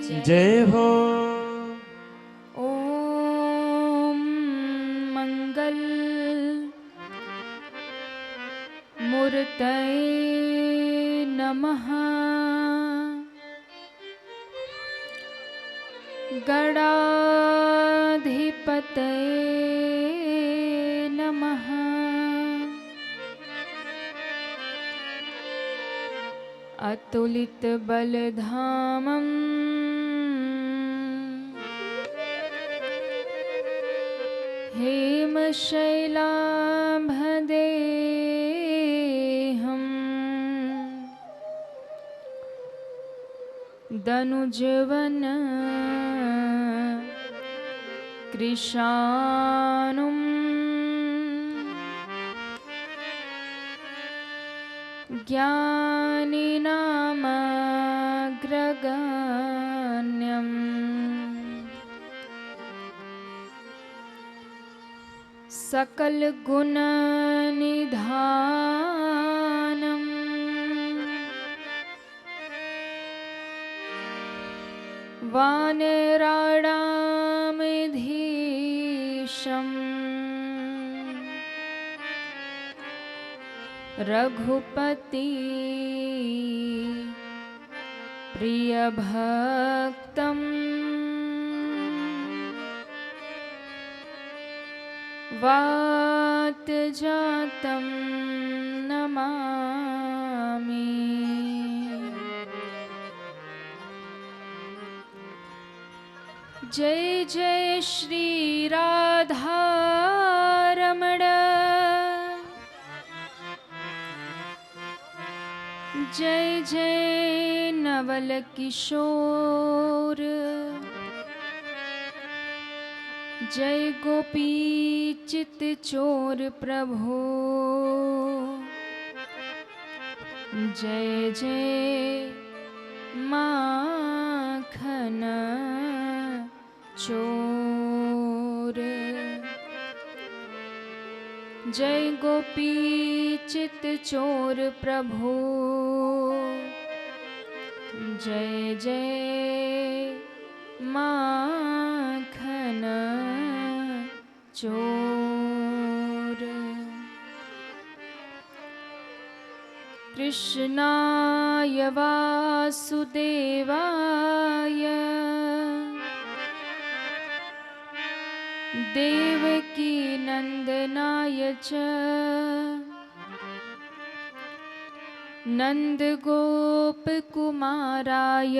जय हो। ओम मंगल मूर्तये नमः। गणाधिपतये नमः। अतुलित बलधामं हेमशैलाभदेहं दनुजवन कृशानुं ज्ञानिनामग्रगण्यं सकलगुणनिधानं वानराणामधीशं रघुपति प्रियभक्तं वातजातं नमामि। जय जय श्री राधा रमण, जय जय नवल किशोर, जय गोपी चित चोर प्रभो, जय जय माखन चोर, जय गोपी चित चोर प्रभु, जय जय माखन चोर। कृष्णाय वासुदेवाय देवकी नंदनाय च नंदगोपकुमाराय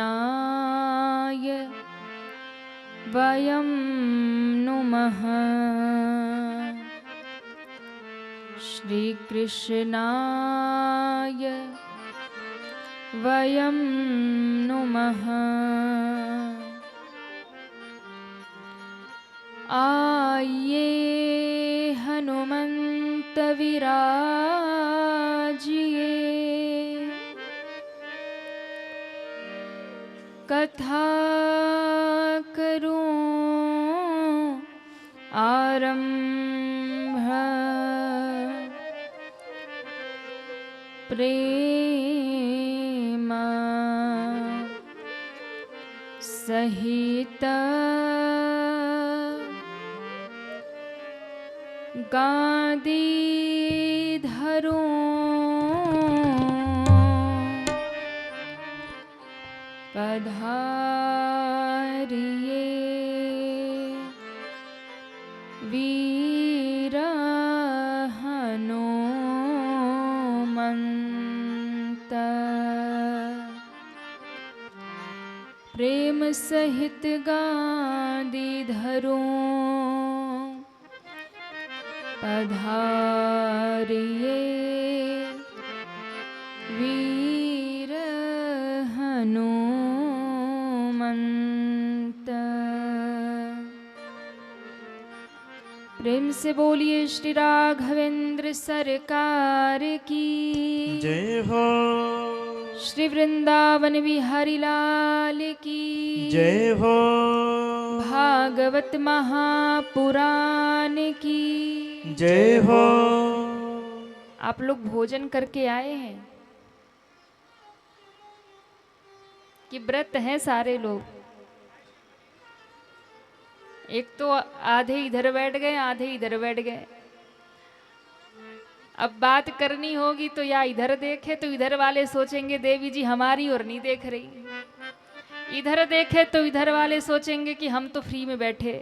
श्रीकृष्णाय वयं नुमः। श्रीकृष्णाय वयं नुमः। आये हनुमंत विराजिए, कथा करूं आरंभ, प्रेम सहित गांधीधरों पधारिए, वीर हनुमंत। प्रेम सहित गांधीधरों पधारिए, वीर हनुमंत। प्रेम से बोलिए श्री राघवेंद्र सरकार की जय हो। श्री वृंदावन बिहारी लाल की जय हो। भागवत महापुराण की जय हो। आप लोग भोजन करके आए हैं कि व्रत हैं सारे लोग? एक तो आधे इधर बैठ गए, आधे इधर बैठ गए। अब बात करनी होगी तो या इधर देखे तो इधर वाले सोचेंगे देवी जी हमारी ओर नहीं देख रही, इधर देखे तो इधर वाले सोचेंगे कि हम तो फ्री में बैठे।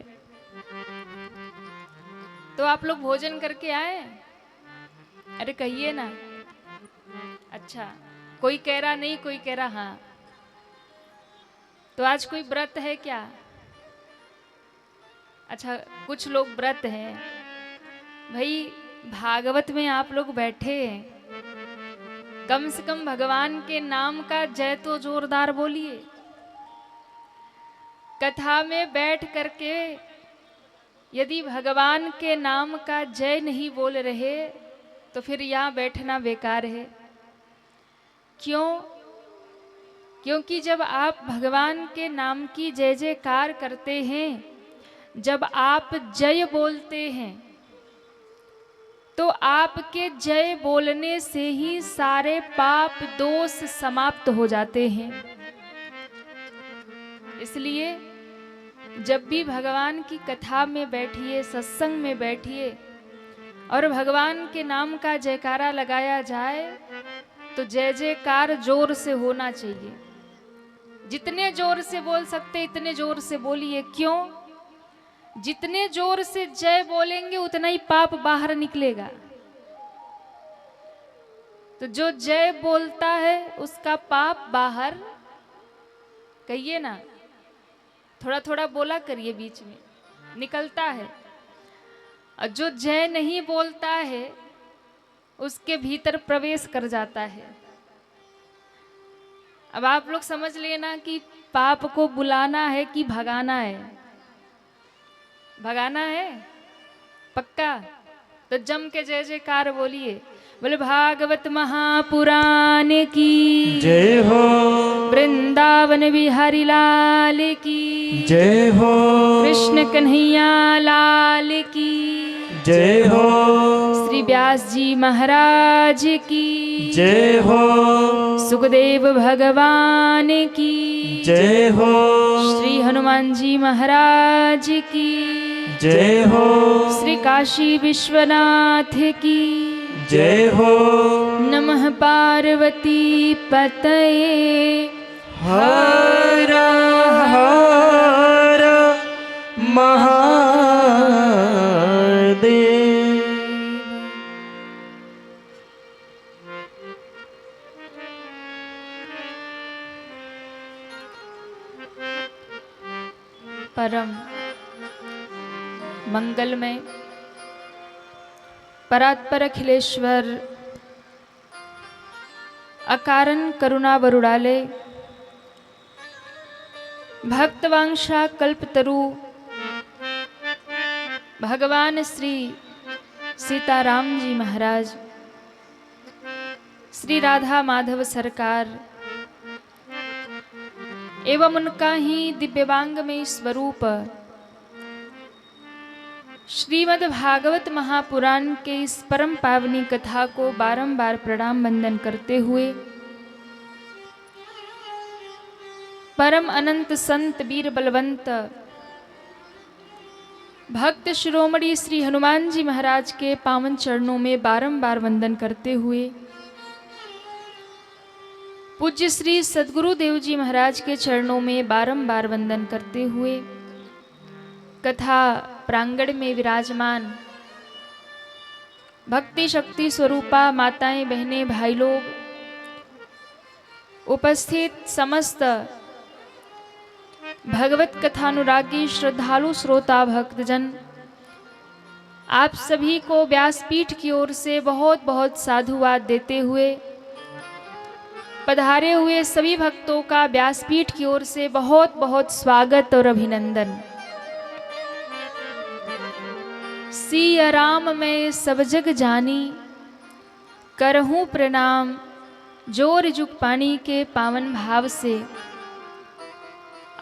तो आप लोग भोजन करके आए? अरे कहिए ना। अच्छा, कोई कह रहा नहीं, कोई कह रहा हाँ। तो आज कोई व्रत है क्या? अच्छा, कुछ लोग व्रत हैं। भाई भागवत में आप लोग बैठे हैं, कम से कम भगवान के नाम का जय तो जोरदार बोलिए। कथा में बैठ करके यदि भगवान के नाम का जय नहीं बोल रहे तो फिर यहाँ बैठना बेकार है। क्यों? क्योंकि जब आप भगवान के नाम की जय जयकार करते हैं, जब आप जय बोलते हैं, तो आपके जय बोलने से ही सारे पाप दोष समाप्त हो जाते हैं। इसलिए जब भी भगवान की कथा में बैठिए, सत्संग में बैठिए और भगवान के नाम का जयकारा लगाया जाए तो जय जयकार जोर से होना चाहिए। जितने जोर से बोल सकते इतने जोर से बोलिए। क्यों? जितने जोर से जय बोलेंगे उतना ही पाप बाहर निकलेगा। तो जो जय बोलता है उसका पाप बाहर, कहिए ना, थोड़ा थोड़ा बोला करिए, बीच में निकलता है। और जो जय नहीं बोलता है उसके भीतर प्रवेश कर जाता है। अब आप लोग समझ लेना कि पाप को बुलाना है कि भगाना है। भगाना है पक्का? तो जम के जय जयकार बोलिए। बोले भागवत महापुराण की जय हो, वृंदावन बिहारी लाल की जय हो, कृष्ण कन्हैया लाल की जय हो, श्री व्यास जी महाराज की जय हो, सुखदेव भगवान की जय हो, श्री हनुमान जी महाराज की जय हो, श्री काशी विश्वनाथ की जय हो। नमः पार्वती पतये हर हर महादेव। परम मंगलमय परात्पर अखिलेश्वर अकारण करुणा वरुणालय भक्तवांशा कल्पतरु भगवान श्री सीताराम जी महाराज, श्री राधा माधव सरकार एवं उनका ही दिव्यवांग में स्वरूप श्रीमद् भागवत महापुराण के इस परम पावनी कथा को बारंबार प्रणाम वंदन करते हुए परम अनंत संत वीर बलवंत भक्त शिरोमणि श्री हनुमान जी महाराज के पावन चरणों में बारंबार वंदन करते हुए पूज्य श्री सद्गुरु देव जी महाराज के चरणों में बारंबार वंदन करते हुए कथा प्रांगण में विराजमान भक्ति शक्ति स्वरूपा माताएं, बहनें, भाई लोग, उपस्थित समस्त भगवत कथानुरागी श्रद्धालु श्रोता भक्तजन, आप सभी को व्यासपीठ की ओर से बहुत बहुत साधुवाद देते हुए पधारे हुए सभी भक्तों का व्यासपीठ की ओर से बहुत बहुत स्वागत और अभिनंदन। सिया राम मैं सब जग जानी, करहूँ प्रणाम जोर जुग पानी के पावन भाव से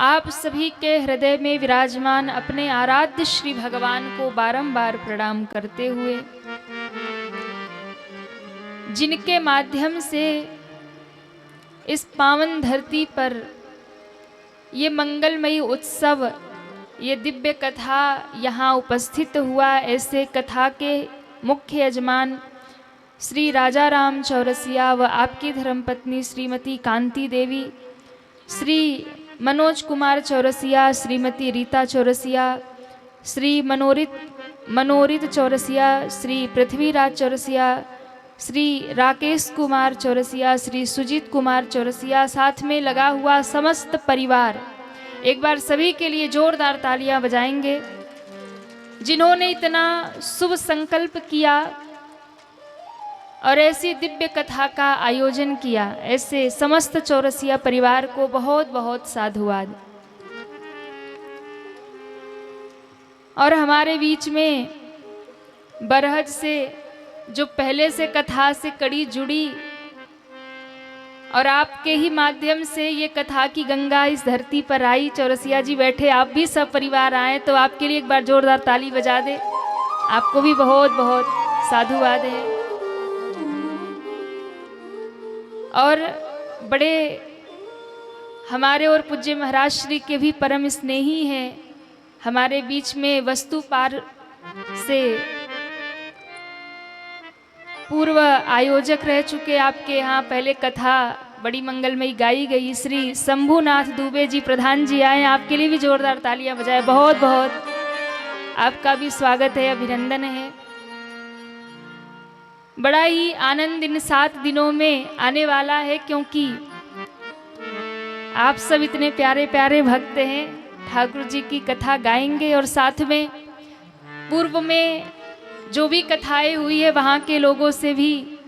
आप सभी के हृदय में विराजमान अपने आराध्य श्री भगवान को बारंबार प्रणाम करते हुए जिनके माध्यम से इस पावन धरती पर ये मंगलमयी उत्सव, ये दिव्य कथा यहाँ उपस्थित हुआ, ऐसे कथा के मुख्य यजमान श्री राजा राम चौरसिया व आपकी धर्मपत्नी श्रीमती कांति देवी, श्री मनोज कुमार चौरसिया, श्रीमती रीता चौरसिया, श्री मनोरित चौरसिया, श्री पृथ्वीराज चौरसिया, श्री राकेश कुमार चौरसिया, श्री सुजीत कुमार चौरसिया, साथ में लगा हुआ समस्त परिवार। एक बार सभी के लिए जोरदार तालियां बजाएंगे, जिन्होंने इतना शुभ संकल्प किया और ऐसी दिव्य कथा का आयोजन किया। ऐसे समस्त चौरसिया परिवार को बहुत बहुत साधुवाद। और हमारे बीच में बरहज से जो पहले से कथा से कड़ी जुड़ी और आपके ही माध्यम से ये कथा की गंगा इस धरती पर आई, चौरसिया जी बैठे, आप भी सब परिवार आए, तो आपके लिए एक बार जोरदार ताली बजा दे। आपको भी बहुत बहुत साधुवाद है। और बड़े हमारे और पूज्य महाराज श्री के भी परम स्नेही हैं। हमारे बीच में वस्तुपार से पूर्व आयोजक रह चुके, आपके यहाँ पहले कथा बड़ी मंगलमयी गाई गई, श्री शंभुनाथ दुबे जी प्रधान जी आए, आपके लिए भी जोरदार तालियां बजाए। बहुत बहुत आपका भी स्वागत है, अभिनंदन है। बड़ा ही आनंद इन 7 दिनों में आने वाला है, क्योंकि आप सब इतने प्यारे प्यारे भक्त हैं, ठाकुर जी की कथा गाएंगे और साथ में पूर्व में जो भी कथाएं हुई है वहाँ के लोगों से भी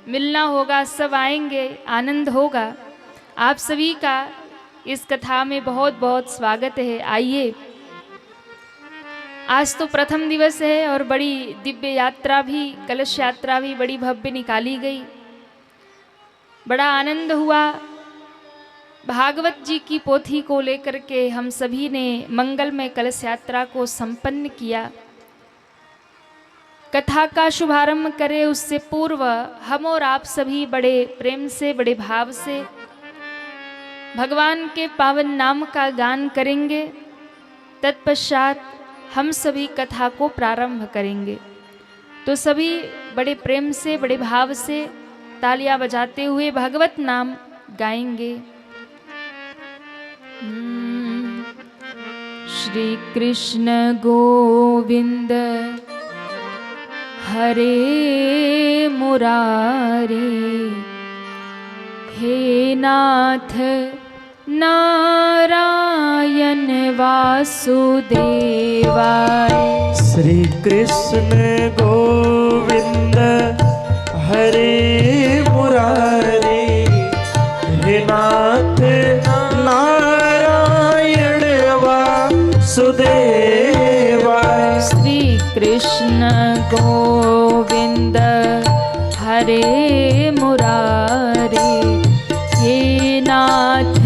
मिलना होगा, सब आएंगे, आनंद होगा। आप सभी का इस कथा में बहुत बहुत स्वागत है। आइए, आज तो प्रथम दिवस है और बड़ी दिव्य यात्रा भी, कलश यात्रा भी बड़ी भव्य निकाली गई। बड़ा आनंद हुआ। भागवत जी की पोथी को लेकर के हम सभी ने मंगलमय कलश यात्रा को संपन्न किया। कथा का शुभारंभ करें उससे पूर्व हम और आप सभी बड़े प्रेम से, बड़े भाव से भगवान के पावन नाम का गान करेंगे। तत्पश्चात हम सभी कथा को प्रारंभ करेंगे। तो सभी बड़े प्रेम से, बड़े भाव से तालियां बजाते हुए भगवत नाम गाएंगे। श्री कृष्ण गोविंद हरे मुरारी, हे नाथ नारायण वासुदेवाय। श्री कृष्ण गोविंद हरे मुरारी, हे नाथ नारायण वासुदेवाय। श्री कृष्ण गोविंद हरे मुरारी, हे नाथ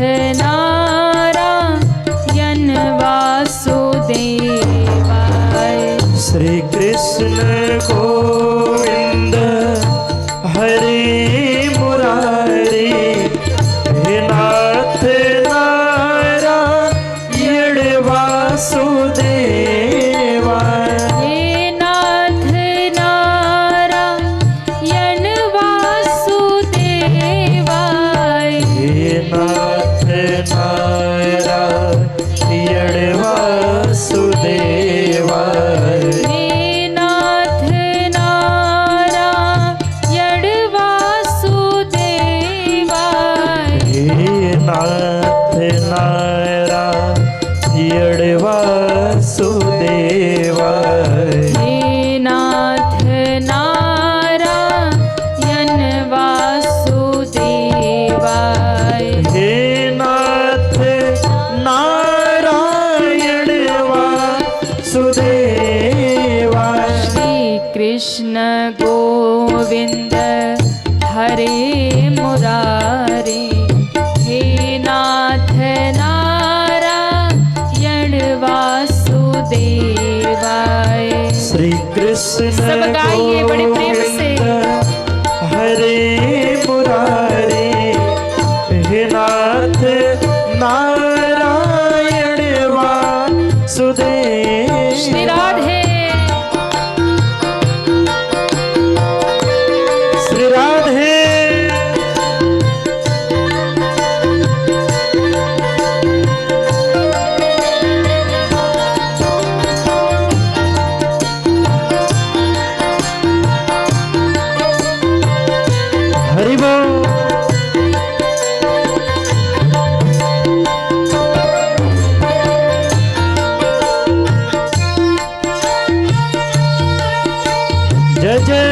नारायण वासुदेवाय। श्री कृष्ण गोविंद हरे मुरारी, हे नाथ नारायण वासुदेवाय। हे नाथ नारायण वासुदेवाय। हे नाथ नारायण वासुदेवाय। हे नाथ नारायण वासुदेवाय। हे नाथ नारायण वासुदेवाय। हे नाथ नारायण वासुदेवाय। हे नाथ नारायण वासुदेवाय। श्री कृष्ण गोविंद हरे मुरारी, हे नाथ नारायण वासुदेवाय। श्री कृष्ण सब गाइए बड़े प्रेम से। गोविंद हरे हरि बोल। जय जय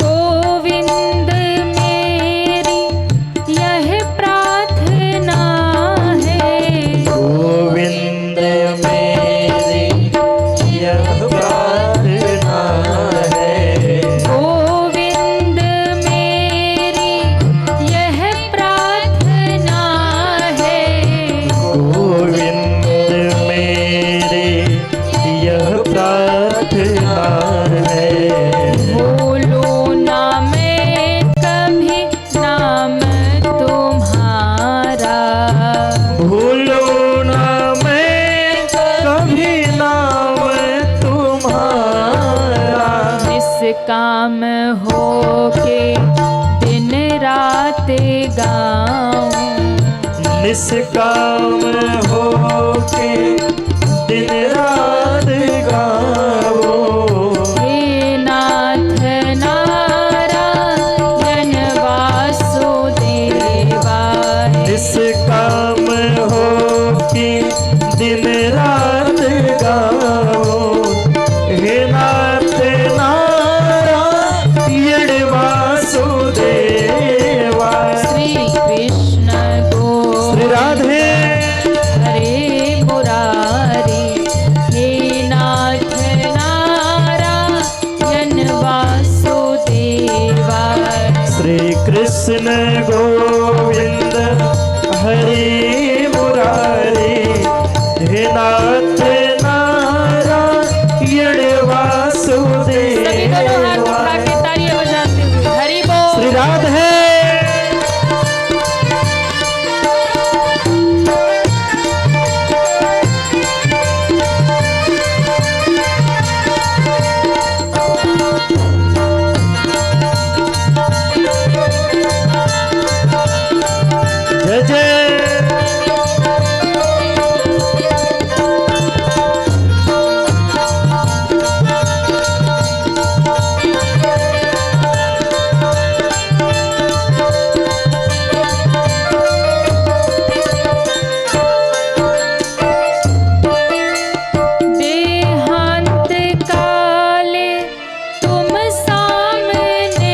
गोविंद मेरी यह प्रार्थना है, गोविंद मेरी यह प्रार्थना है, गोविंद मेरी यह प्रार्थना है, गोविंद मेरी यह प्रार्थना है। भूलूं ना मैं कभी नाम तुम्हारा, भूलो ना मैं कभी नाम तुम्हारा, निष्काम हो के दिन रात गाऊं, निष्काम हो के दिन रात गाओ। हे नाथ नारायण वासुदेवाय, निष्काम हो के दिन रात गाओ। हे नाथ नारायण वासुदेवा। श्री कृष्ण गो श्री राधे हरे मुरारी, हे नाथ नारायण वासुदेवाय, श्री कृष्ण गोविंद हरे मुरारी, हे नाथ नारायण वासुदेव। सभी दोनों हाथ उठा के तालियां बजाते हुए हरि बोल। श्री राधे जय जय देहांत काले तुम सामने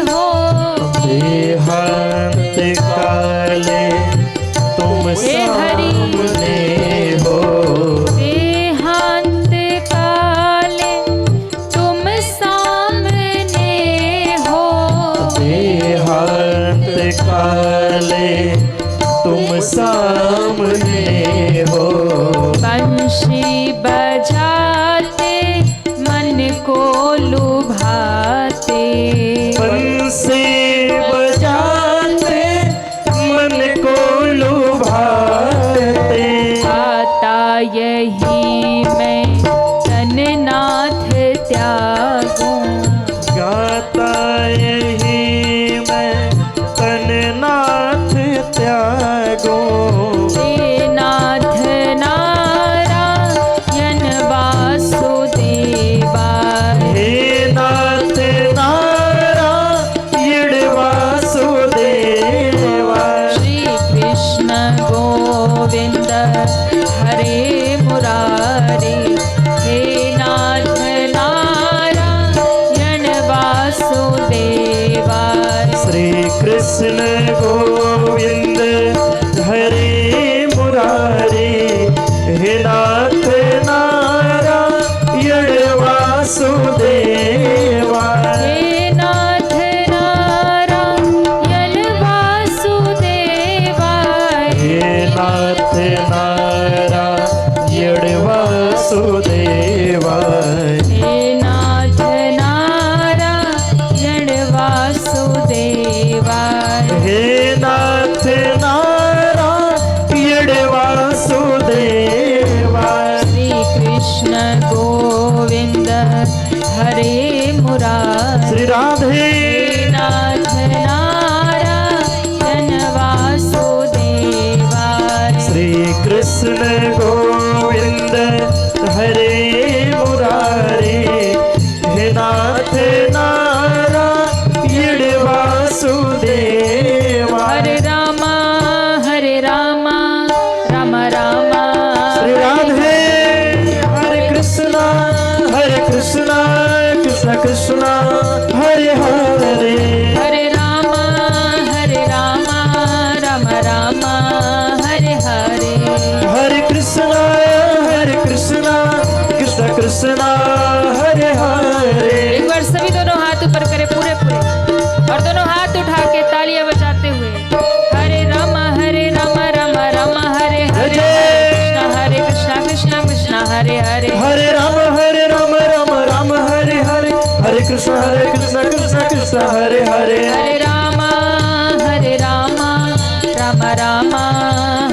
हो, देहांत काले तुम हे हरि। सामने हो। देहांत काले तुम सामने हो, देहांत काले तुम सामने हो। बंशी बजाते मन को लुभाते, बंसी बजाते मन को लुभाते। आता यही मैं तननाथ त्यागूं, गाता यही मैं तननाथ त्यागो। हे नाथ नारायण वासुदेवाय, हे नाथ नारायण वासुदेवा। श्री कृष्ण गोविंद हरे मुरारी, हे नाथ नारायण वासुदेवाय, श्री कृष्ण गोविंद हरे मुरारी, हे नाथ नारायण वासुदेवा। हे नाथ नारायण वासुदेवाय, हे नाथ नारायण वासुदेवा। हे नाथ नारायण वासुदेवाय, हे कृष्णा हरे हरे। एक बार सभी दोनों हाथ ऊपर करें पूरे पूरे और दोनों हाथ उठा के तालियां बजाते हुए हरे राम राम राम हरे हरे कृष्णा कृष्णा कृष्णा हरे हरे हरे राम राम राम हरे हरे, हरे कृष्ण कृष्ण कृष्ण हरे हरे। हरे राम राम राम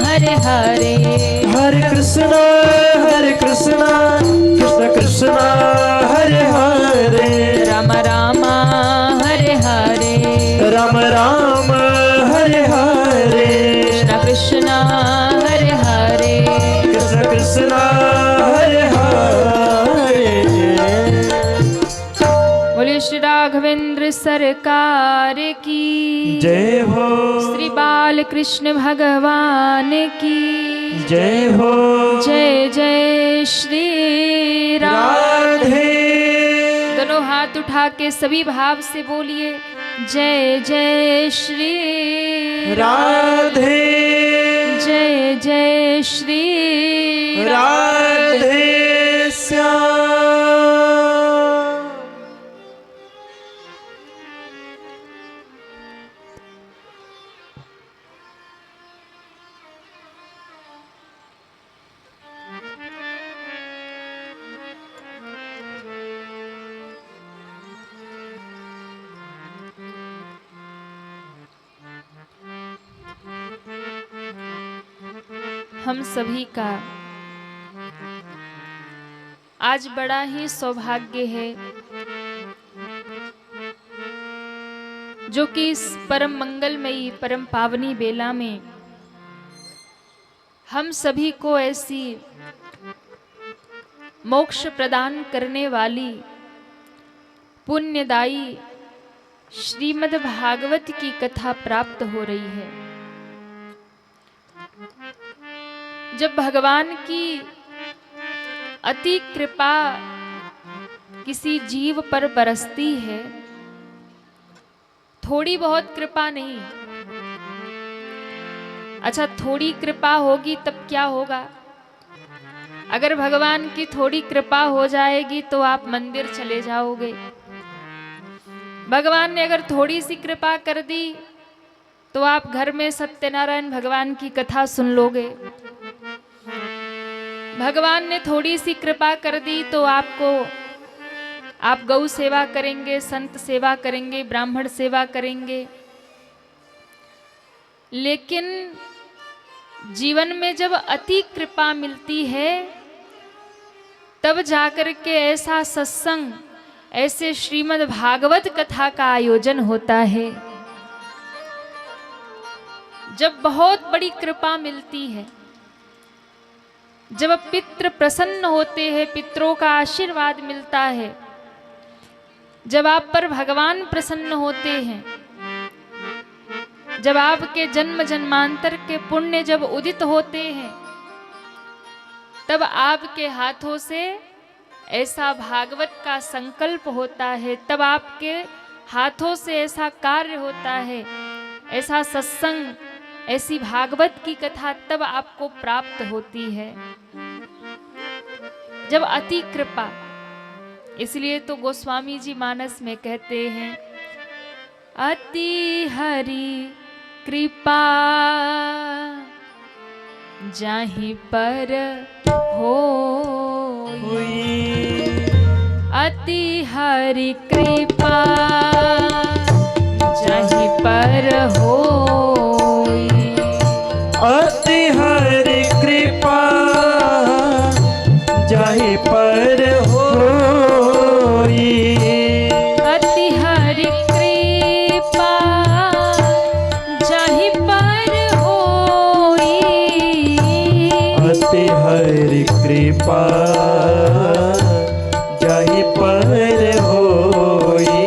हरे हरे हरे कृष्ण कृष्ण कृष्ण हरे हरे। राम राम हरे हरे राम राम हरे हरे, कृष्ण कृष्ण हरे हरे कृष्ण कृष्ण हरे हरे। बोलिए श्री राघवेंद्र सरकार की जय हो, श्री बाल कृष्ण भगवान की जय हो। जय जय श्री राधे दोनों हाथ उठा के सभी भाव से बोलिए जय जय श्री राधे, जय जय श्री राधे श्याम। हम सभी का आज बड़ा ही सौभाग्य है जो कि इस परम मंगलमयी परम पावनी बेला में हम सभी को ऐसी मोक्ष प्रदान करने वाली पुण्यदायी श्रीमद् भागवत की कथा प्राप्त हो रही है। जब भगवान की अति कृपा किसी जीव पर बरसती है, थोड़ी बहुत कृपा नहीं, अच्छा थोड़ी कृपा होगी तब क्या होगा? अगर भगवान की थोड़ी कृपा हो जाएगी तो आप मंदिर चले जाओगे। भगवान ने अगर थोड़ी सी कृपा कर दी तो आप घर में सत्यनारायण भगवान की कथा सुन लोगे। भगवान ने थोड़ी सी कृपा कर दी तो आप गौ सेवा करेंगे, संत सेवा करेंगे, ब्राह्मण सेवा करेंगे। लेकिन जीवन में जब अति कृपा मिलती है तब जाकर के ऐसा सत्संग, ऐसे श्रीमद् भागवत कथा का आयोजन होता है। जब बहुत बड़ी कृपा मिलती है, जब पितृ प्रसन्न होते हैं, पितरों का आशीर्वाद मिलता है, जब आप पर भगवान प्रसन्न होते हैं, जब आपके जन्म जन्मांतर के पुण्य जब उदित होते हैं, तब आपके हाथों से ऐसा भागवत का संकल्प होता है, तब आपके हाथों से ऐसा कार्य होता है, ऐसा सत्संग, ऐसी भागवत की कथा तब आपको प्राप्त होती है जब अति कृपा। इसलिए तो गोस्वामी जी मानस में कहते हैं, अति हरि कृपा जाहि पर होई, अति हरि कृपा जाहि पर होई, अति हरि कृपा जाहि पर होई, अति हरि कृपा जाहि पर होई, अति हरि कृपा जाहि पर होई,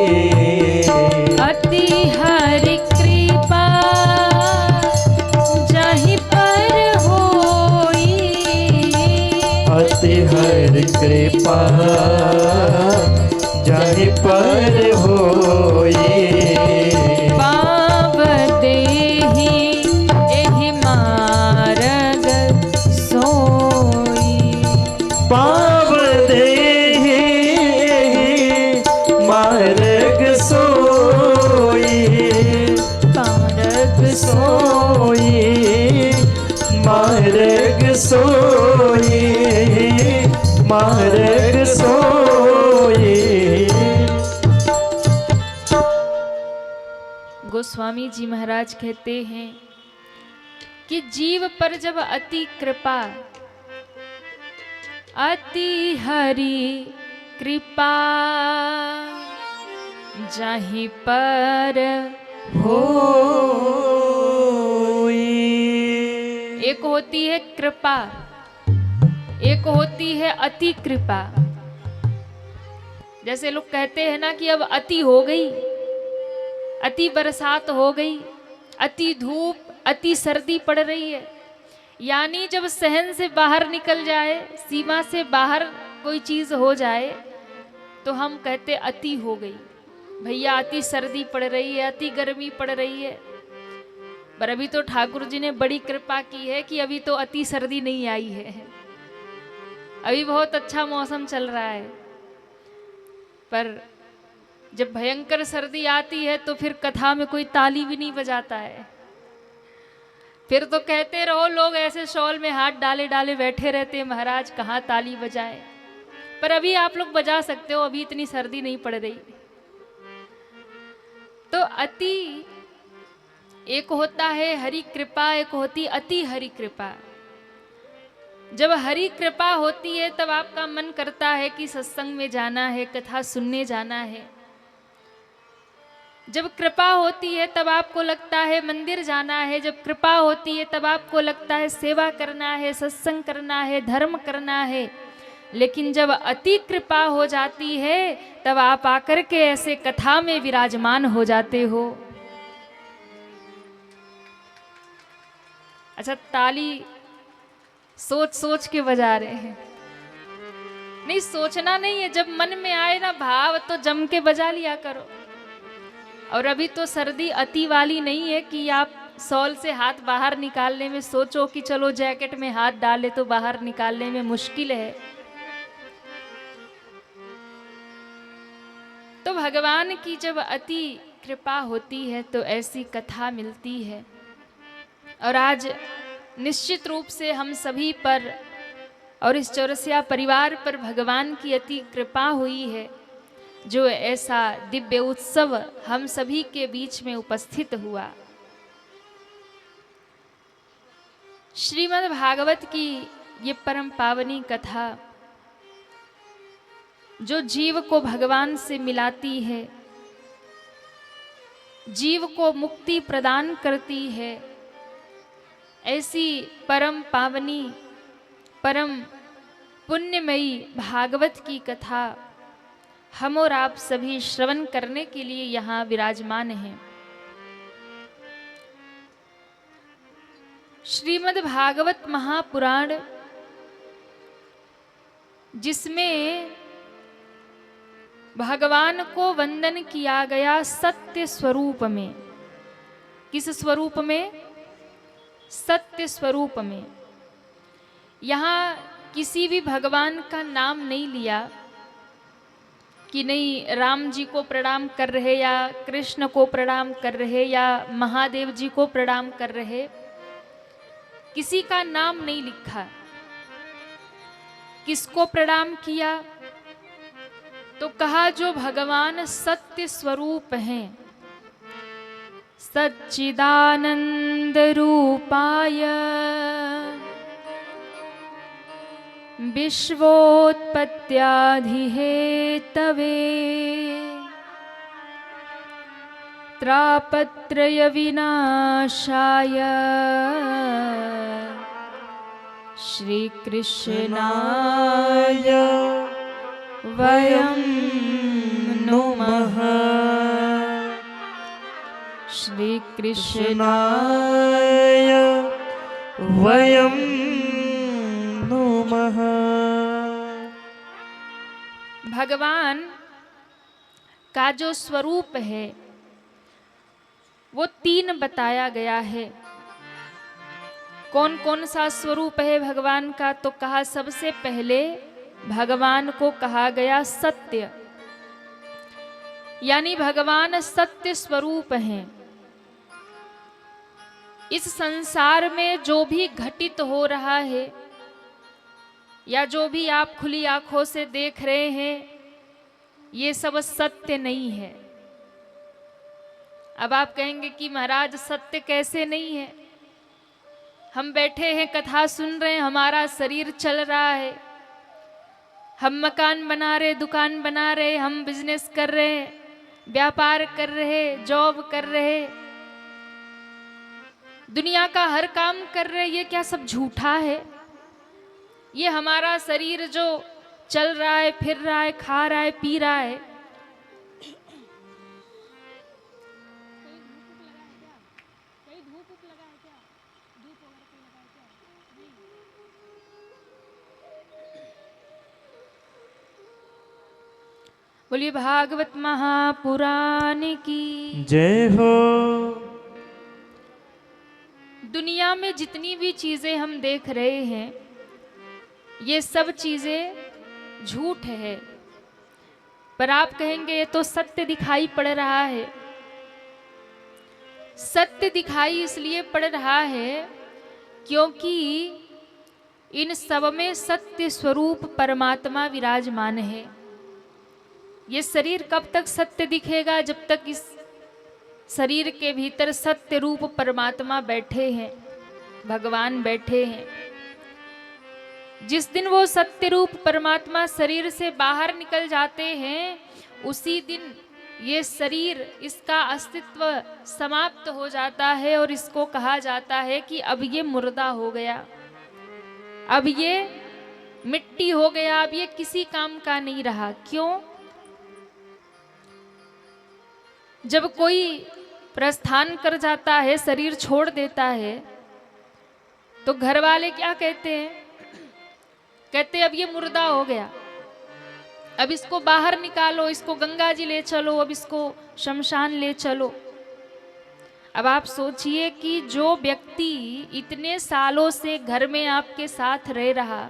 अति हरि कृपा जाहि पर होई, अति हरि कृपा जाहि पर होई, पाव देहि एहि मार्ग सोई, पाव देहि सोई, मार्ग सोई। गोस्वामी जी महाराज कहते हैं कि जीव पर जब अति कृपा, अति हरि कृपा, जाहि पर होई। एक होती है कृपा, एक होती है अति कृपा। जैसे लोग कहते हैं ना कि अब अति हो गई, अति बरसात हो गई, अति धूप, अति सर्दी पड़ रही है, यानी जब सहन से बाहर निकल जाए, सीमा से बाहर कोई चीज हो जाए, तो हम कहते अति हो गई। भैया अति सर्दी पड़ रही है, अति गर्मी पड़ रही है। पर अभी तो ठाकुर जी ने बड़ी कृपा की है कि अभी तो अति सर्दी नहीं आई है, अभी बहुत अच्छा मौसम चल रहा है। पर जब भयंकर सर्दी आती है तो फिर कथा में कोई ताली भी नहीं बजाता है, फिर तो कहते रहो लोग ऐसे शॉल में हाथ डाले डाले बैठे रहते हैं, महाराज कहाँ ताली बजाएं। पर अभी आप लोग बजा सकते हो, अभी इतनी सर्दी नहीं पड़ रही। तो अति एक होता है हरि कृपा, एक होती अति हरि कृपा। जब हरि कृपा होती है तब आपका मन करता है कि सत्संग में जाना है, कथा सुनने जाना है। जब कृपा होती है तब आपको लगता है मंदिर जाना है। जब कृपा होती है तब आपको लगता है सेवा करना है, सत्संग करना है, धर्म करना है। लेकिन जब अति कृपा हो जाती है तब आप आकर के ऐसे कथा में विराजमान हो जाते हो। अच्छा, ताली सोच सोच के बजा रहे हैं, नहीं सोचना नहीं है। जब मन में आए ना भाव तो जम के बजा लिया करो। और अभी तो सर्दी अति वाली नहीं है कि आप शॉल से हाथ बाहर निकालने में सोचो कि चलो जैकेट में हाथ डाले तो बाहर निकालने में मुश्किल है। तो भगवान की जब अति कृपा होती है तो ऐसी कथा मिलती है। और आज निश्चित रूप से हम सभी पर और इस चौरसिया परिवार पर भगवान की अति कृपा हुई है, जो ऐसा दिव्य उत्सव हम सभी के बीच में उपस्थित हुआ। श्रीमद् भागवत की ये परम पावनी कथा जो जीव को भगवान से मिलाती है, जीव को मुक्ति प्रदान करती है, ऐसी परम पावनी परम पुण्यमयी भागवत की कथा हम और आप सभी श्रवण करने के लिए यहाँ विराजमान हैं। श्रीमद् भागवत महापुराण, जिसमें भगवान को वंदन किया गया सत्य स्वरूप में। किस स्वरूप में? सत्य स्वरूप में। यहाँ किसी भी भगवान का नाम नहीं लिया कि नहीं राम जी को प्रणाम कर रहे या कृष्ण को प्रणाम कर रहे या महादेव जी को प्रणाम कर रहे, किसी का नाम नहीं लिखा। किसको प्रणाम किया? तो कहा जो भगवान सत्य स्वरूप हैं, सच्चिदानंद रूपाय विश्वोत्पत्त्याधिहेतवे त्रापत्रय विनाशाय श्री कृष्णाय वयं नुमः। श्री कृष्णाय वयं नुमः। भगवान का जो स्वरूप है वो 3 बताया गया है। कौन कौन सा स्वरूप है भगवान का? तो कहा सबसे पहले भगवान को कहा गया सत्य, यानी भगवान सत्य स्वरूप हैं। इस संसार में जो भी घटित हो रहा है या जो भी आप खुली आंखों से देख रहे हैं, ये सब सत्य नहीं है। अब आप कहेंगे कि महाराज सत्य कैसे नहीं है? हम बैठे हैं, कथा सुन रहे हैं, हमारा शरीर चल रहा है, हम मकान बना रहे, दुकान बना रहे, हम बिजनेस कर रहे हैं, व्यापार कर रहे, जॉब कर रहे, दुनिया का हर काम कर रहे। ये क्या सब झूठा है? ये हमारा शरीर जो चल रहा है, फिर रहा है, खा रहा है, पी रहा है, बोलिए भागवत महापुराण की जय हो। दुनिया में जितनी भी चीजें हम देख रहे हैं, ये सब चीजें झूठ है। पर आप कहेंगे ये तो सत्य दिखाई पड़ रहा है। सत्य दिखाई इसलिए पड़ रहा है क्योंकि इन सब में सत्य स्वरूप परमात्मा विराजमान है। ये शरीर कब तक सत्य दिखेगा? जब तक इस शरीर के भीतर सत्य रूप परमात्मा बैठे हैं, भगवान बैठे हैं। जिस दिन वो सत्य रूप परमात्मा शरीर से बाहर निकल जाते हैं, उसी दिन ये शरीर, इसका अस्तित्व समाप्त हो जाता है और इसको कहा जाता है कि अब ये मुर्दा हो गया, अब ये मिट्टी हो गया, अब ये किसी काम का नहीं रहा। क्यों? जब कोई प्रस्थान कर जाता है, शरीर छोड़ देता है, तो घर वाले क्या कहते हैं? कहते अब ये मुर्दा हो गया, अब इसको बाहर निकालो, इसको गंगा जी ले चलो, अब इसको शमशान ले चलो। अब आप सोचिए कि जो व्यक्ति इतने सालों से घर में आपके साथ रह रहा,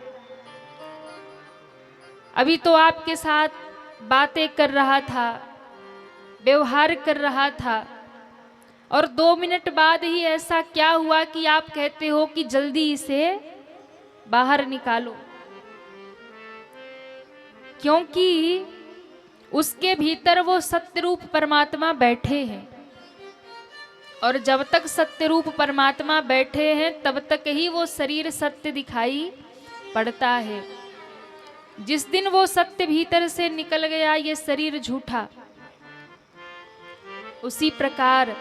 अभी तो आपके साथ बातें कर रहा था, व्यवहार कर रहा था, और 2 मिनट बाद ही ऐसा क्या हुआ कि आप कहते हो कि जल्दी इसे बाहर निकालो? क्योंकि उसके भीतर वो सत्य रूप परमात्मा बैठे हैं, और जब तक सत्य रूप परमात्मा बैठे हैं तब तक ही वो शरीर सत्य दिखाई पड़ता है। जिस दिन वो सत्य भीतर से निकल गया, ये शरीर झूठा। उसी प्रकार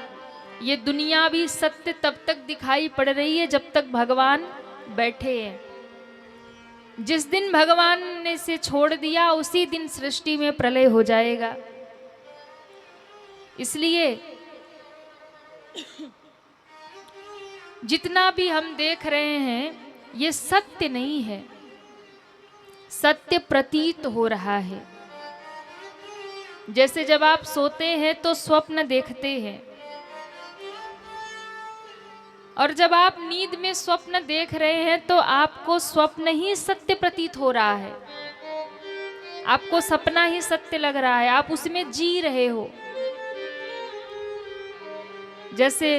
ये दुनिया भी सत्य तब तक दिखाई पड़ रही है जब तक भगवान बैठे हैं। जिस दिन भगवान ने इसे छोड़ दिया, उसी दिन सृष्टि में प्रलय हो जाएगा। इसलिए जितना भी हम देख रहे हैं, ये सत्य नहीं है, सत्य प्रतीत हो रहा है। जैसे जब आप सोते हैं तो स्वप्न देखते हैं, और जब आप नींद में स्वप्न देख रहे हैं तो आपको स्वप्न ही सत्य प्रतीत हो रहा है, आपको सपना ही सत्य लग रहा है, आप उसमें जी रहे हो। जैसे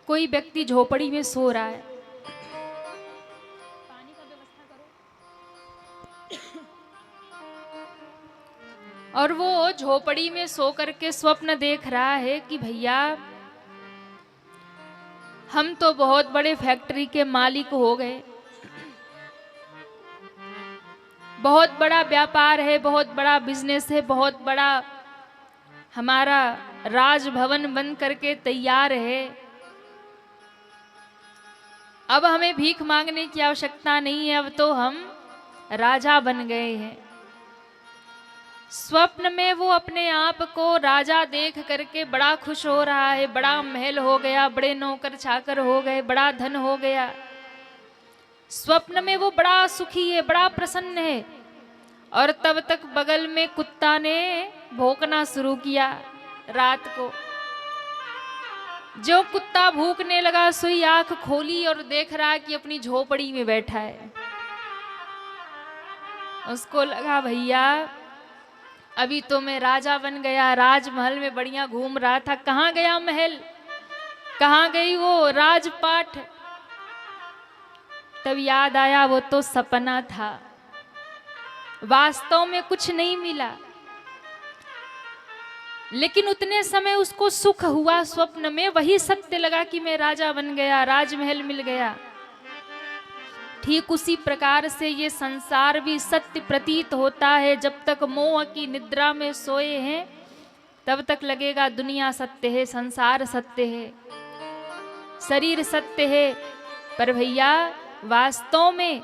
कोई व्यक्ति झोपड़ी में सो रहा है, पानी का व्यवस्था करो, और वो झोपड़ी में सो करके स्वप्न देख रहा है कि भैया हम तो बहुत बड़े फैक्ट्री के मालिक हो गए, बहुत बड़ा व्यापार है, बहुत बड़ा बिजनेस है, बहुत बड़ा हमारा राजभवन बन करके तैयार है, अब हमें भीख मांगने की आवश्यकता नहीं है, अब तो हम राजा बन गए हैं। स्वप्न में वो अपने आप को राजा देख करके बड़ा खुश हो रहा है, बड़ा महल हो गया, बड़े नौकर चाकर हो गए, बड़ा धन हो गया। स्वप्न में वो बड़ा सुखी है, बड़ा प्रसन्न है, और तब तक बगल में कुत्ता ने भौंकना शुरू किया रात को। जो कुत्ता भूखने लगा, सोई आंख खोली और देख रहा कि अपनी झोपड़ी में बैठा है। उसको लगा भैया अभी तो मैं राजा बन गया, राजमहल में बढ़िया घूम रहा था, कहाँ गया महल, कहाँ गई वो राजपाट। तब याद आया वो तो सपना था, वास्तव में कुछ नहीं मिला। लेकिन उतने समय उसको सुख हुआ स्वप्न में, वही सत्य लगा कि मैं राजा बन गया, राजमहल मिल गया। ठीक उसी प्रकार से ये संसार भी सत्य प्रतीत होता है। जब तक मोह की निद्रा में सोए हैं तब तक लगेगा दुनिया सत्य है, संसार सत्य है, शरीर सत्य है। पर भैया वास्तव में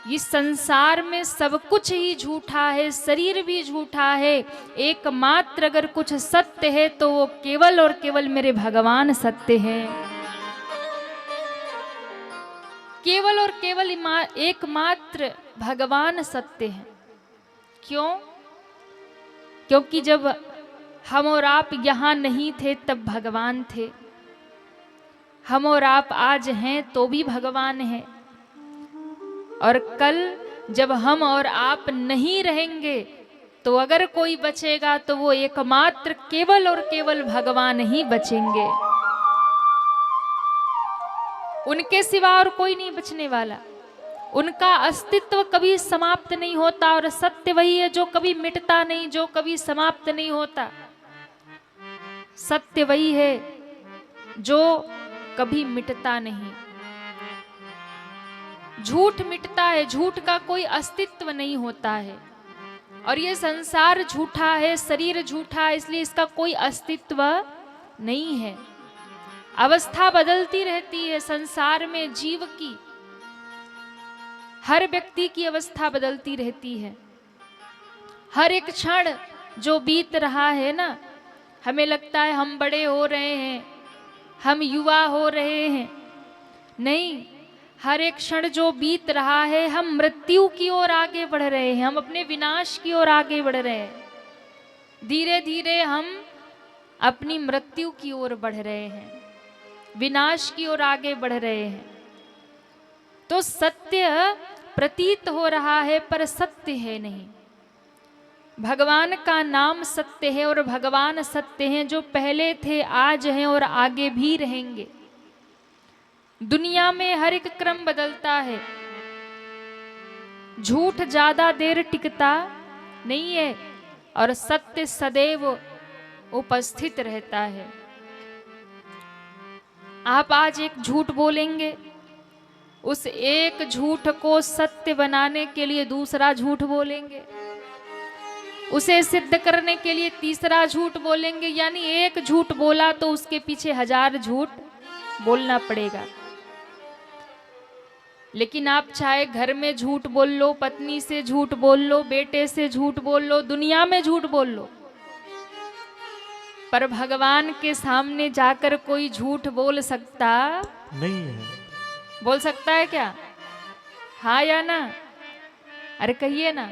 इस संसार में सब कुछ ही झूठा है, शरीर भी झूठा है। एकमात्र अगर कुछ सत्य है तो वो केवल और केवल मेरे भगवान सत्य है। केवल और केवल एकमात्र भगवान सत्य है। क्यों? क्योंकि जब हम और आप यहाँ नहीं थे तब भगवान थे, हम और आप आज हैं तो भी भगवान हैं, और कल जब हम और आप नहीं रहेंगे तो अगर कोई बचेगा तो वो एकमात्र केवल और केवल भगवान ही बचेंगे। उनके सिवा और कोई नहीं बचने वाला। उनका अस्तित्व कभी समाप्त नहीं होता, और सत्य वही है जो कभी मिटता नहीं, जो कभी समाप्त नहीं होता। सत्य वही है जो कभी मिटता नहीं। झूठ मिटता है, झूठ का कोई अस्तित्व नहीं होता है। और ये संसार झूठा है, शरीर झूठा है, इसलिए इसका कोई अस्तित्व नहीं है। अवस्था बदलती रहती है संसार में, जीव की, हर व्यक्ति की अवस्था बदलती रहती है। हर एक क्षण जो बीत रहा है ना, हमें लगता है हम बड़े हो रहे हैं, हम युवा हो रहे हैं। नहीं, हर एक क्षण जो बीत रहा है हम मृत्यु की ओर आगे बढ़ रहे हैं, हम अपने विनाश की ओर आगे बढ़ रहे हैं। धीरे धीरे हम अपनी मृत्यु की ओर बढ़ रहे हैं, विनाश की ओर आगे बढ़ रहे हैं। तो सत्य प्रतीत हो रहा है पर सत्य है नहीं। भगवान का नाम सत्य है और भगवान सत्य हैं, जो पहले थे, आज हैं और आगे भी रहेंगे। दुनिया में हर एक क्रम बदलता है, झूठ ज्यादा देर टिकता नहीं है और सत्य सदैव उपस्थित रहता है। आप आज एक झूठ बोलेंगे, उस एक झूठ को सत्य बनाने के लिए दूसरा झूठ बोलेंगे, उसे सिद्ध करने के लिए तीसरा झूठ बोलेंगे। यानी एक झूठ बोला तो उसके पीछे 1000 झूठ बोलना पड़ेगा। लेकिन आप चाहे घर में झूठ बोल लो, पत्नी से झूठ बोल लो, बेटे से झूठ बोल लो, दुनिया में झूठ बोल लो, पर भगवान के सामने जाकर कोई झूठ बोल सकता नहीं है। बोल सकता है क्या? हाँ या ना? अरे कहिए ना।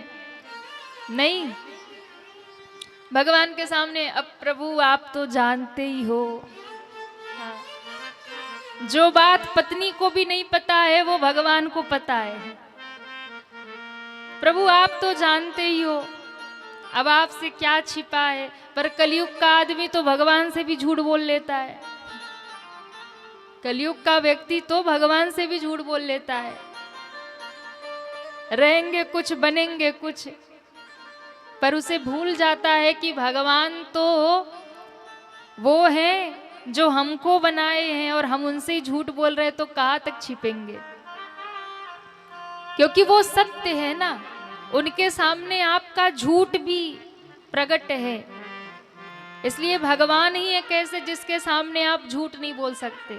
नहीं, भगवान के सामने अब प्रभु आप तो जानते ही हो, हाँ, जो बात पत्नी को भी नहीं पता है वो भगवान को पता है। प्रभु आप तो जानते ही हो, अब आपसे क्या छिपा है। पर कलयुग का आदमी तो भगवान से भी झूठ बोल लेता है, कलयुग का व्यक्ति तो भगवान से भी झूठ बोल लेता है। रहेंगे कुछ, बनेंगे कुछ, पर उसे भूल जाता है कि भगवान तो वो हैं जो हमको बनाए हैं और हम उनसे ही झूठ बोल रहे, तो कहाँ तक छिपेंगे? क्योंकि वो सत्य है ना, उनके सामने आपका झूठ भी प्रकट है। इसलिए भगवान ही एक ऐसे जिसके सामने आप झूठ नहीं बोल सकते।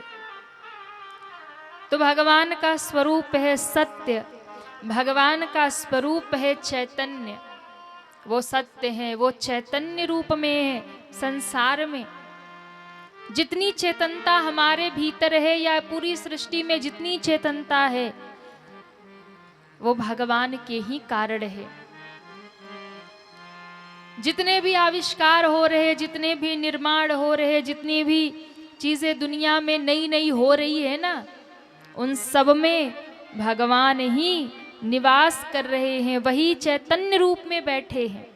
तो भगवान का स्वरूप है सत्य, भगवान का स्वरूप है चैतन्य। वो सत्य है, वो चैतन्य रूप में है। संसार में जितनी चेतनता हमारे भीतर है या पूरी सृष्टि में जितनी चेतनता है वो भगवान के ही कारण है। जितने भी आविष्कार हो रहे, जितने भी निर्माण हो रहे, जितनी भी चीजें दुनिया में नई नई हो रही है ना, उन सब में भगवान ही निवास कर रहे हैं, वही चैतन्य रूप में बैठे हैं।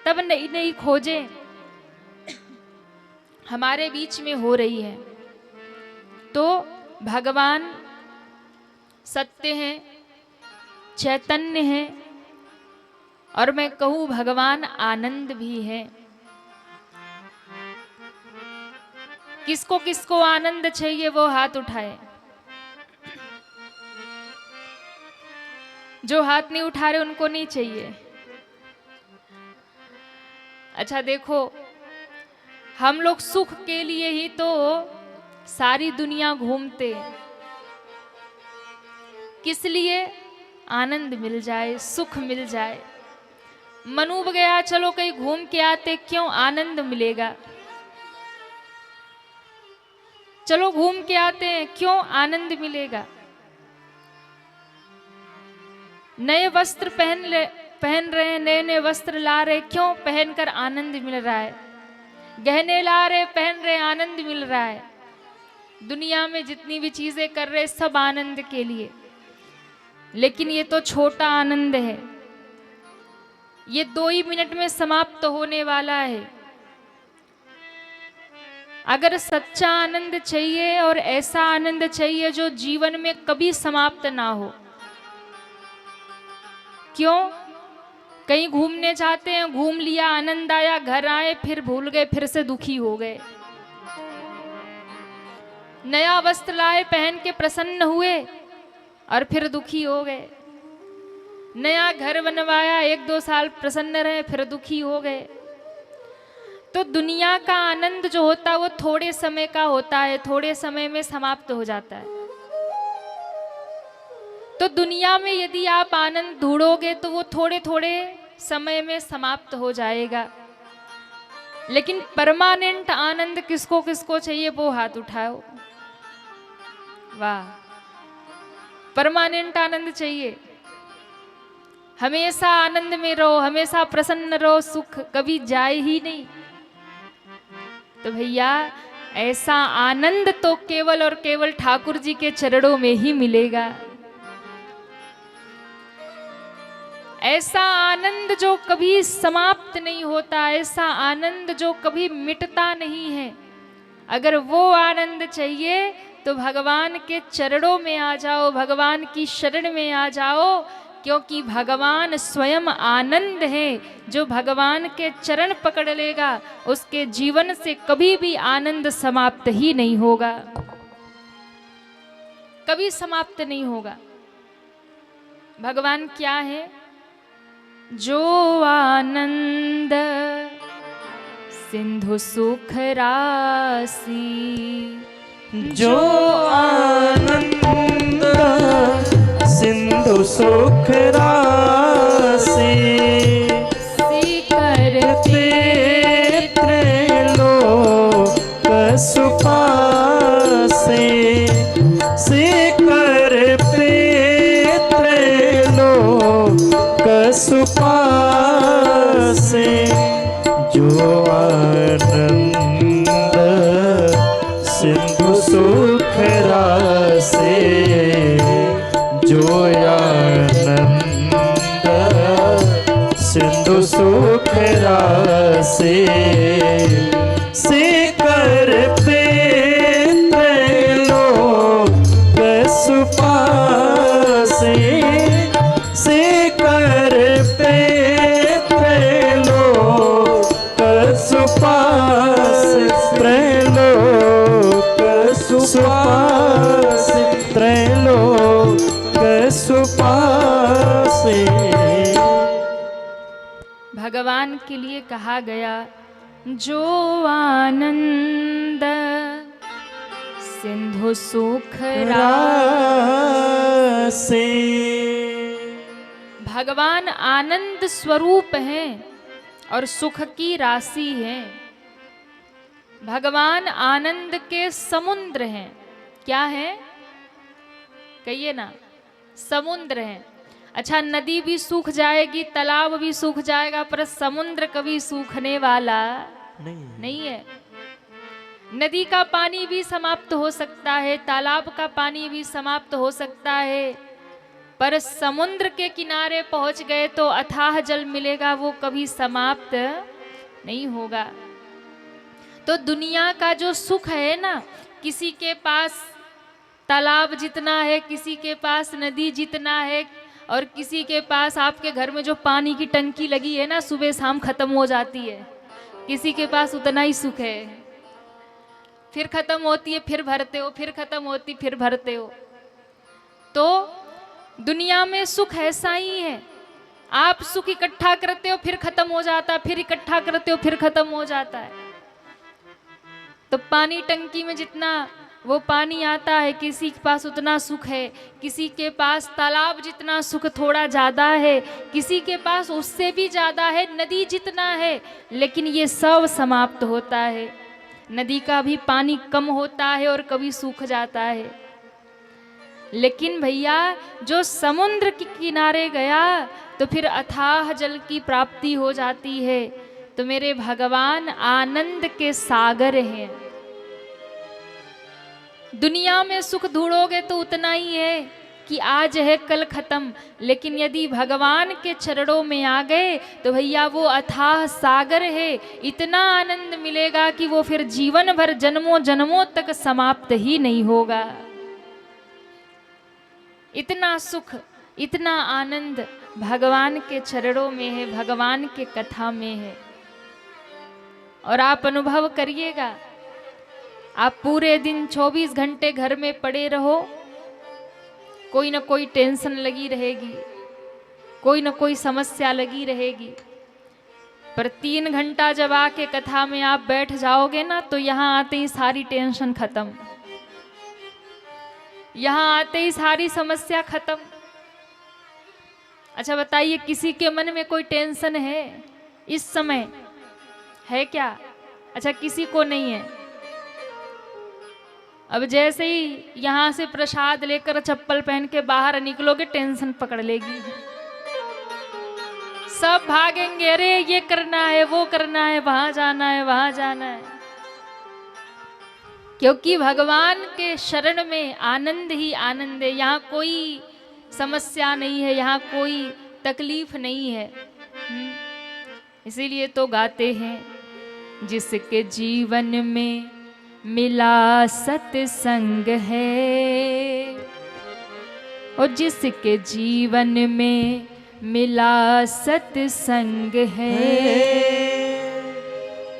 तब नई नई खोजें हमारे बीच में हो रही है। तो भगवान सत्य हैं, चैतन्य हैं, और मैं कहूँ भगवान आनंद भी है। किसको किसको आनंद चाहिए वो हाथ उठाए। जो हाथ नहीं उठा रहे उनको नहीं चाहिए। अच्छा देखो, हम लोग सुख के लिए ही तो सारी दुनिया घूमते। किस लिए? आनंद मिल जाए, सुख मिल जाए। मन उब गया, चलो कहीं घूम के आते, क्यों? आनंद मिलेगा। चलो घूम के आते हैं, क्यों? आनंद मिलेगा। नए वस्त्र पहन रहे हैं, नए नए वस्त्र ला रहे, क्यों? पहनकर आनंद मिल रहा है। गहने ला रहे, पहन रहे, आनंद मिल रहा है। दुनिया में जितनी भी चीजें कर रहे सब आनंद के लिए। लेकिन ये तो छोटा आनंद है, ये 2 ही मिनट में समाप्त होने वाला है। अगर सच्चा आनंद चाहिए और ऐसा आनंद चाहिए जो जीवन में कभी समाप्त ना हो। क्यों? कहीं घूमने जाते हैं, घूम लिया, आनंद आया, घर आए फिर भूल गए, फिर से दुखी हो गए। नया वस्त्र लाए, पहन के प्रसन्न हुए और फिर दुखी हो गए। नया घर बनवाया, 1-2 साल प्रसन्न रहे, फिर दुखी हो गए। तो दुनिया का आनंद जो होता है वो थोड़े समय का होता है, थोड़े समय में समाप्त हो जाता है। तो दुनिया में यदि आप आनंद ढूंढोगे तो वो थोड़े थोड़े समय में समाप्त हो जाएगा। लेकिन परमानेंट आनंद किसको किसको चाहिए वो हाथ उठाओ। वाह, परमानेंट आनंद चाहिए। हमेशा आनंद में रहो, हमेशा प्रसन्न रहो, सुख कभी जाए ही नहीं। तो भैया ऐसा आनंद तो केवल और केवल ठाकुर जी के चरणों में ही मिलेगा। ऐसा आनंद जो कभी समाप्त नहीं होता, ऐसा आनंद जो कभी मिटता नहीं है। अगर वो आनंद चाहिए तो भगवान के चरणों में आ जाओ, भगवान की शरण में आ जाओ, क्योंकि भगवान स्वयं आनंद है। जो भगवान के चरण पकड़ लेगा उसके जीवन से कभी भी आनंद समाप्त ही नहीं होगा, कभी समाप्त नहीं होगा। भगवान क्या है? जो आनंद सिंधु सुख राशि, जो आनंद सिंधु सुख राशि, सीकर त्रैलोक सुपासे, सीकर त्रैलोक सुपासे। जो आनंद सिंधु सुख राशि, जो आनंद सिंधु सुख राशि, सीकर त्रैलोक सुपासे, सीकर त्रैलोक सुपासे, त्रैलोक सुपासे, त्रैलोक सुपासे। भगवान के लिए कहा गया जो आनंद सिंधु सुख राशि। भगवान आनंद स्वरूप हैं और सुख की राशि हैं। भगवान आनंद के समुद्र हैं। क्या है? कहिए ना, समुद्र हैं। अच्छा, नदी भी सूख जाएगी, तालाब भी सूख जाएगा, पर समुद्र कभी सूखने वाला नहीं है। नदी का पानी भी समाप्त हो सकता है, तालाब का पानी भी समाप्त हो सकता है, पर समुद्र के किनारे पहुंच गए तो अथाह जल मिलेगा, वो कभी समाप्त नहीं होगा। तो दुनिया का जो सुख है ना, किसी के पास तालाब जितना है, किसी के पास नदी जितना है, और किसी के पास आपके घर में जो पानी की टंकी लगी है ना, सुबह शाम खत्म हो जाती है, किसी के पास उतना ही सुख है। फिर खत्म होती है, फिर भरते हो, फिर खत्म होती, फिर भरते हो। तो दुनिया में सुख ऐसा ही है, आप सुख इकट्ठा करते हो, फिर खत्म हो जाता है, फिर इकट्ठा करते हो, फिर खत्म हो जाता है। तो पानी टंकी में जितना वो पानी आता है, किसी के पास उतना सुख है, किसी के पास तालाब जितना सुख थोड़ा ज़्यादा है, किसी के पास उससे भी ज़्यादा है, नदी जितना है, लेकिन ये सब समाप्त होता है। नदी का भी पानी कम होता है और कभी सूख जाता है। लेकिन भैया जो समुद्र के किनारे गया तो फिर अथाह जल की प्राप्ति हो जाती है। तो मेरे भगवान आनंद के सागर हैं। दुनिया में सुख ढूंढोगे तो उतना ही है कि आज है कल खत्म, लेकिन यदि भगवान के चरणों में आ गए तो भैया वो अथाह सागर है। इतना आनंद मिलेगा कि वो फिर जीवन भर जन्मों जन्मों तक समाप्त ही नहीं होगा। इतना सुख, इतना आनंद भगवान के चरणों में है, भगवान के कथा में है। और आप अनुभव करिएगा, आप पूरे दिन 24 घंटे घर में पड़े रहो, कोई ना कोई टेंशन लगी रहेगी, कोई ना कोई समस्या लगी रहेगी। पर 3 घंटा जब आके कथा में आप बैठ जाओगे ना, तो यहाँ आते ही सारी टेंशन खत्म, यहाँ आते ही सारी समस्या खत्म। अच्छा बताइए, किसी के मन में कोई टेंशन है इस समय? है क्या? अच्छा किसी को नहीं है। अब जैसे ही यहाँ से प्रसाद लेकर चप्पल पहन के बाहर निकलोगे, टेंशन पकड़ लेगी, सब भागेंगे, अरे ये करना है, वो करना है, वहां जाना है, वहां जाना है। क्योंकि भगवान के शरण में आनंद ही आनंद है। यहाँ कोई समस्या नहीं है, यहाँ कोई तकलीफ नहीं है। इसीलिए तो गाते हैं, जिसके जीवन में मिला सत्संग है, और जिसके जीवन में मिला सत्संग है,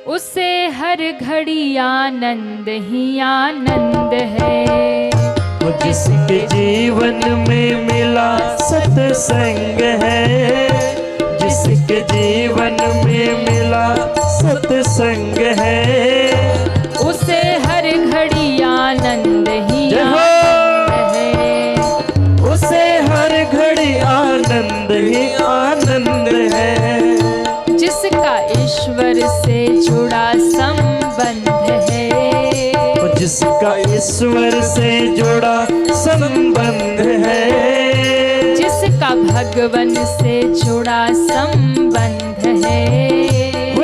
उसे हर घड़ी आनंद ही आनंद है। और जिसके जीवन में मिला सत्संग है, जिसके जीवन में मिला सत्संग है, उसे हर घड़ी आनंद ही आनंद है, उसे हर घड़ी आनंद ही आनंद है। जिसका ईश्वर से जुड़ा संबंध है, जिसका ईश्वर से जुड़ा संबंध है, जिसका भगवान से जुड़ा संबंध है,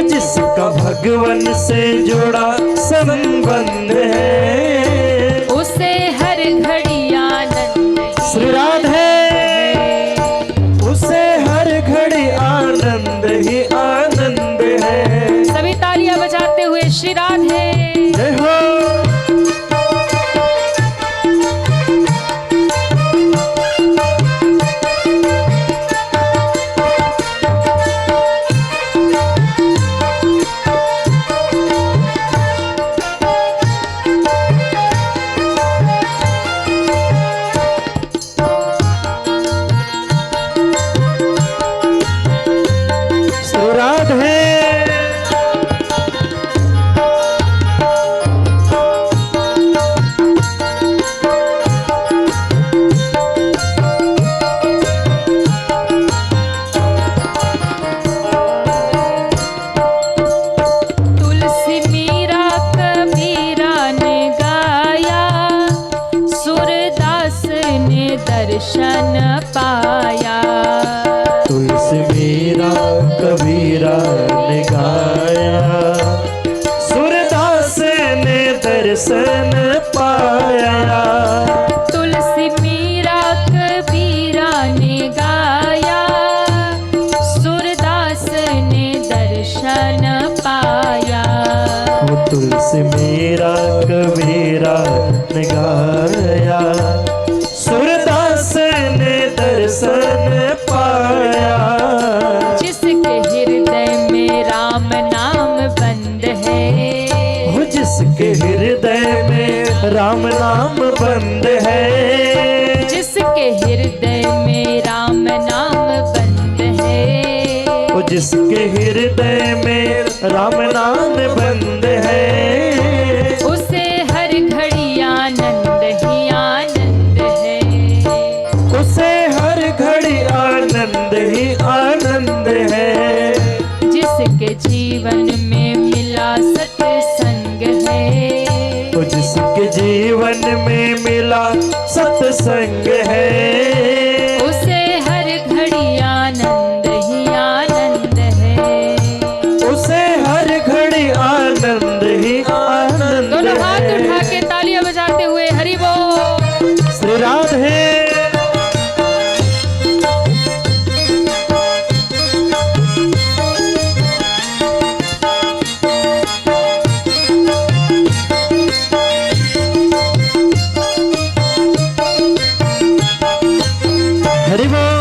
जिसका भगवान से जुड़ा संबंध है, उसे हर घड़ी आनंद श्री राधे, उसे हर घड़ी आनंद ही आनंद है। सभी तालियां बजाते हुए श्री राधे जय हो। दर्शन पाया। तुलसी मीरा कबीरा ने गाया, सूरदास ने दर्शन पाया। तुलसी मीरा कबीरा ने गाया, सूरदास ने दर्शन पाया। वो तुलसी मीरा कबीरा ने गाया, हृदय में राम नाम बंद है, जिसके हृदय में राम नाम बंद है, वो जिसके हृदय में राम नाम बंद है, उसे हर घड़ी आनंद ही आनंद है, उसे हर घड़ी आनंद ही आनंद है, जिसके जीवन में मिला सत्संग है, वो जिसके जीवन में मिला सत्संग है, उसे हर घड़ी आनंद ही आनंद है, उसे हर घड़ी आनंद ही आनंद दोनों हाथ है। उठा के तालियां बजाते हुए हरि बोल। श्री राधे। हरि बोल।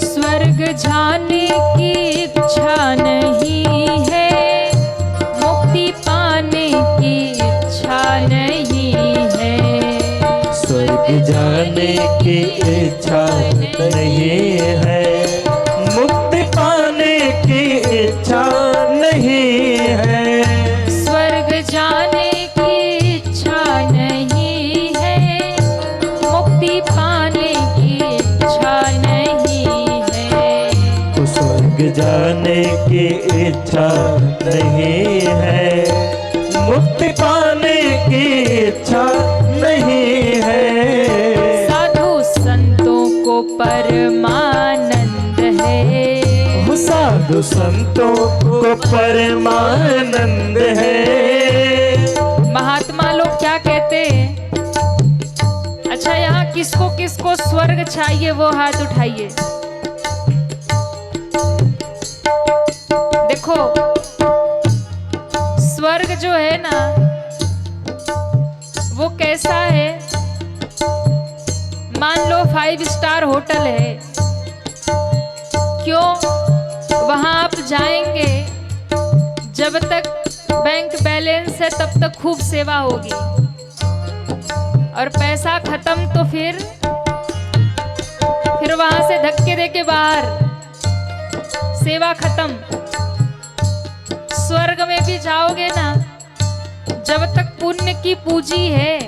स्वर्ग जाने की इच्छा नहीं है, मुक्ति पाने की इच्छा नहीं है, स्वर्ग जाने की इच्छा नहीं है, मुक्ति पाने की इच्छा नहीं है, स्वर्ग जाने की इच्छा नहीं है, मुक्ति पाने की इच्छा नहीं है, तो स्वर्ग जाने की इच्छा नहीं है, मुक्ति पाने की इच्छा नहीं है, साधु संतों को परमानंद है, वो साधु संतों को परमानंद है। महात्मा लोग क्या कहते हैं? अच्छा, यहाँ किसको किसको स्वर्ग चाहिए वो हाथ उठाइए। देखो, स्वर्ग जो है ना वो कैसा है, मान लो 5 स्टार होटल है। क्यों? वहां आप जाएंगे, जब तक बैंक बैलेंस है तब तक खूब सेवा होगी, और पैसा खत्म तो फिर वहां से धक्के दे के बाहर, सेवा खत्म। स्वर्ग में भी जाओगे ना, जब तक पुण्य की पूंजी है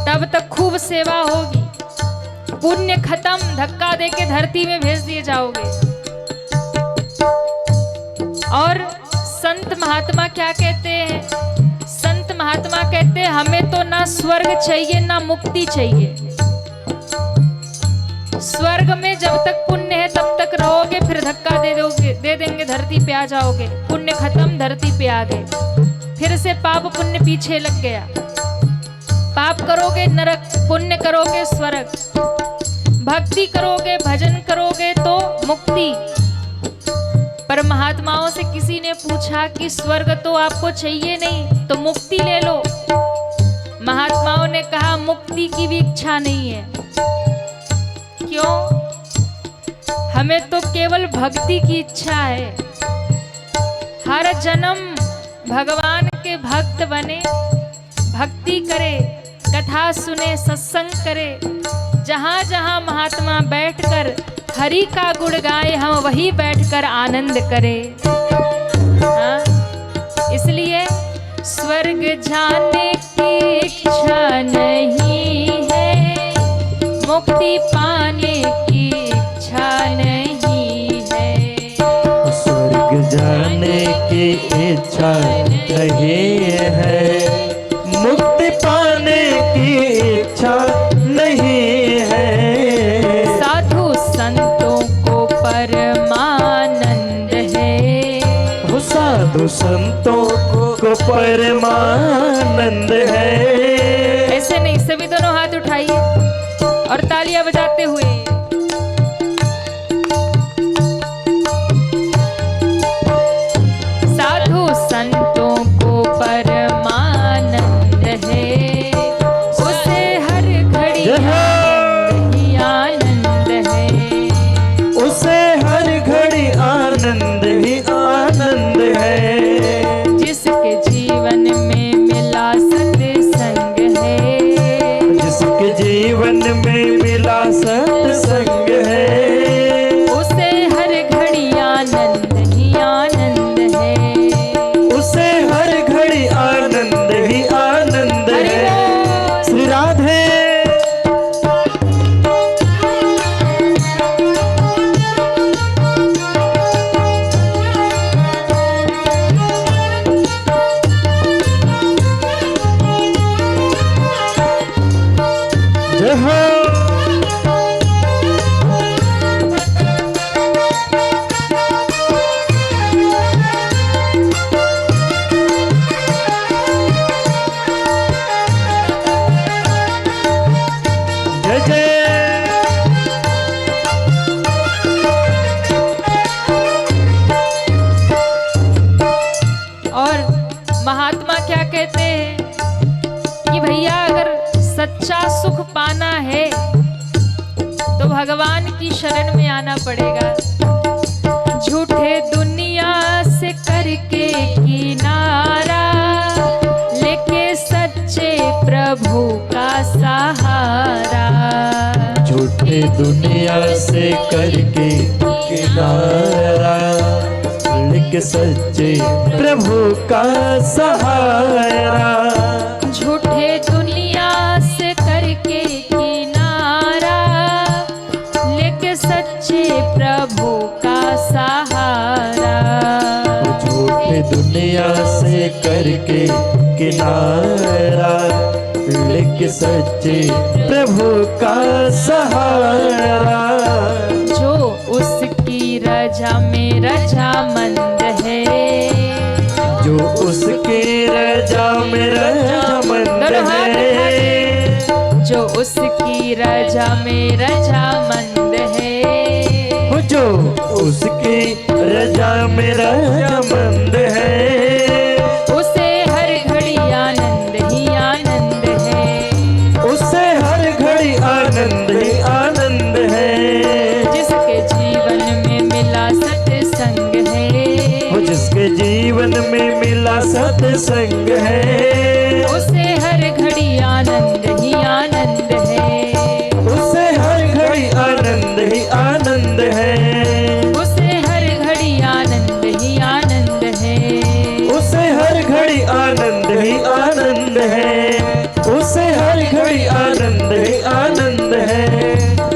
तब तक खूब सेवा होगी, पुण्य खत्म, धक्का दे के धरती में भेज दिए जाओगे। और संत महात्मा क्या कहते हैं? संत महात्मा कहते हैं हमें तो ना स्वर्ग चाहिए ना मुक्ति चाहिए। स्वर्ग में जब तक पुण्य है तब तक रहोगे, फिर धक्का दे देंगे, धरती पे आ जाओगे, पुण्य खत्म, धरती पे आ गए, फिर से पाप पुण्य पीछे लग गया। पाप करोगे नरक, पुण्य करोगे स्वर्ग, भक्ति करोगे, भजन करोगे तो मुक्ति। पर महात्माओं से किसी ने पूछा कि स्वर्ग तो आपको चाहिए नहीं तो मुक्ति ले लो। महात्माओं ने कहा मुक्ति की भी इच्छा नहीं है। क्यों? हमें तो केवल भक्ति की इच्छा है। हर जन्म भगवान के भक्त बने, भक्ति करे, कथा सुने, सत्संग करे, जहाँ जहाँ महात्मा बैठकर हरि का गुण गाए, हम वही बैठकर आनंद करें। हाँ? इसलिए स्वर्ग जाने की इच्छा नहीं है, मुक्ति पाने की इच्छा नहीं है, स्वर्ग जाने की इच्छा नहीं है, मुक्ति पाने की इच्छा नहीं है, साधु संतों को परमानंद है, वो साधु संतों को परमानंद है, ऐसे नहीं, सभी दोनों हाथ उठाइए और तालियां बजाते हुए। साधु संतों को परमानंद है, उसे हर घड़ी ही आनंद है, उसे हर घड़ी आनंद ही आनंद है। जिसके जीवन में मिला सत्संग है, जिसके जीवन में मिला सत्संग है, उसे हर घड़ी आनंद ही आनंद है, उसे हर घड़ी आनंद ही आनंद है। श्री राधे। जय हो। जय जय। और महात्मा क्या कहते हैं कि भैया अगर सच्चा सुख पाना है तो भगवान की शरण में आना पड़ेगा। झूठे दुनिया से करके किनारा, लेके सच्चे प्रभु का सहारा। झूठे दुनिया से करके किनारा, लेके सच्चे प्रभु का सहारा। झूठे दुनिया से करके किनारा, लेके सच्चे प्रभु का सहारा। झूठे दुनिया से करके किनारा, लेके सच्चे प्रभु का सहारा। जो उसकी रजा में रजामंद है, जो उसके रजा में रजामंद दोनों हाथ है, जो उसकी रजा में रजामंद है, जो उसकी रजा में रजामंद है, उसे हर घड़ी आनंद ही आनंद है, उसे हर घड़ी आनंद ही आनंद है। जिसके जीवन में मिला सत्संग है, वो जिसके जीवन में मिला सत्संग है, उसे हर घड़ी आनंद ही आनंद है, उसे हर घड़ी आनंद ही आनंद है, उसे हर घड़ी आनंद ही आनंद है, उसे हर घड़ी आनंद ही आनंद है, उसे हर घड़ी आनंद ही आनंद है,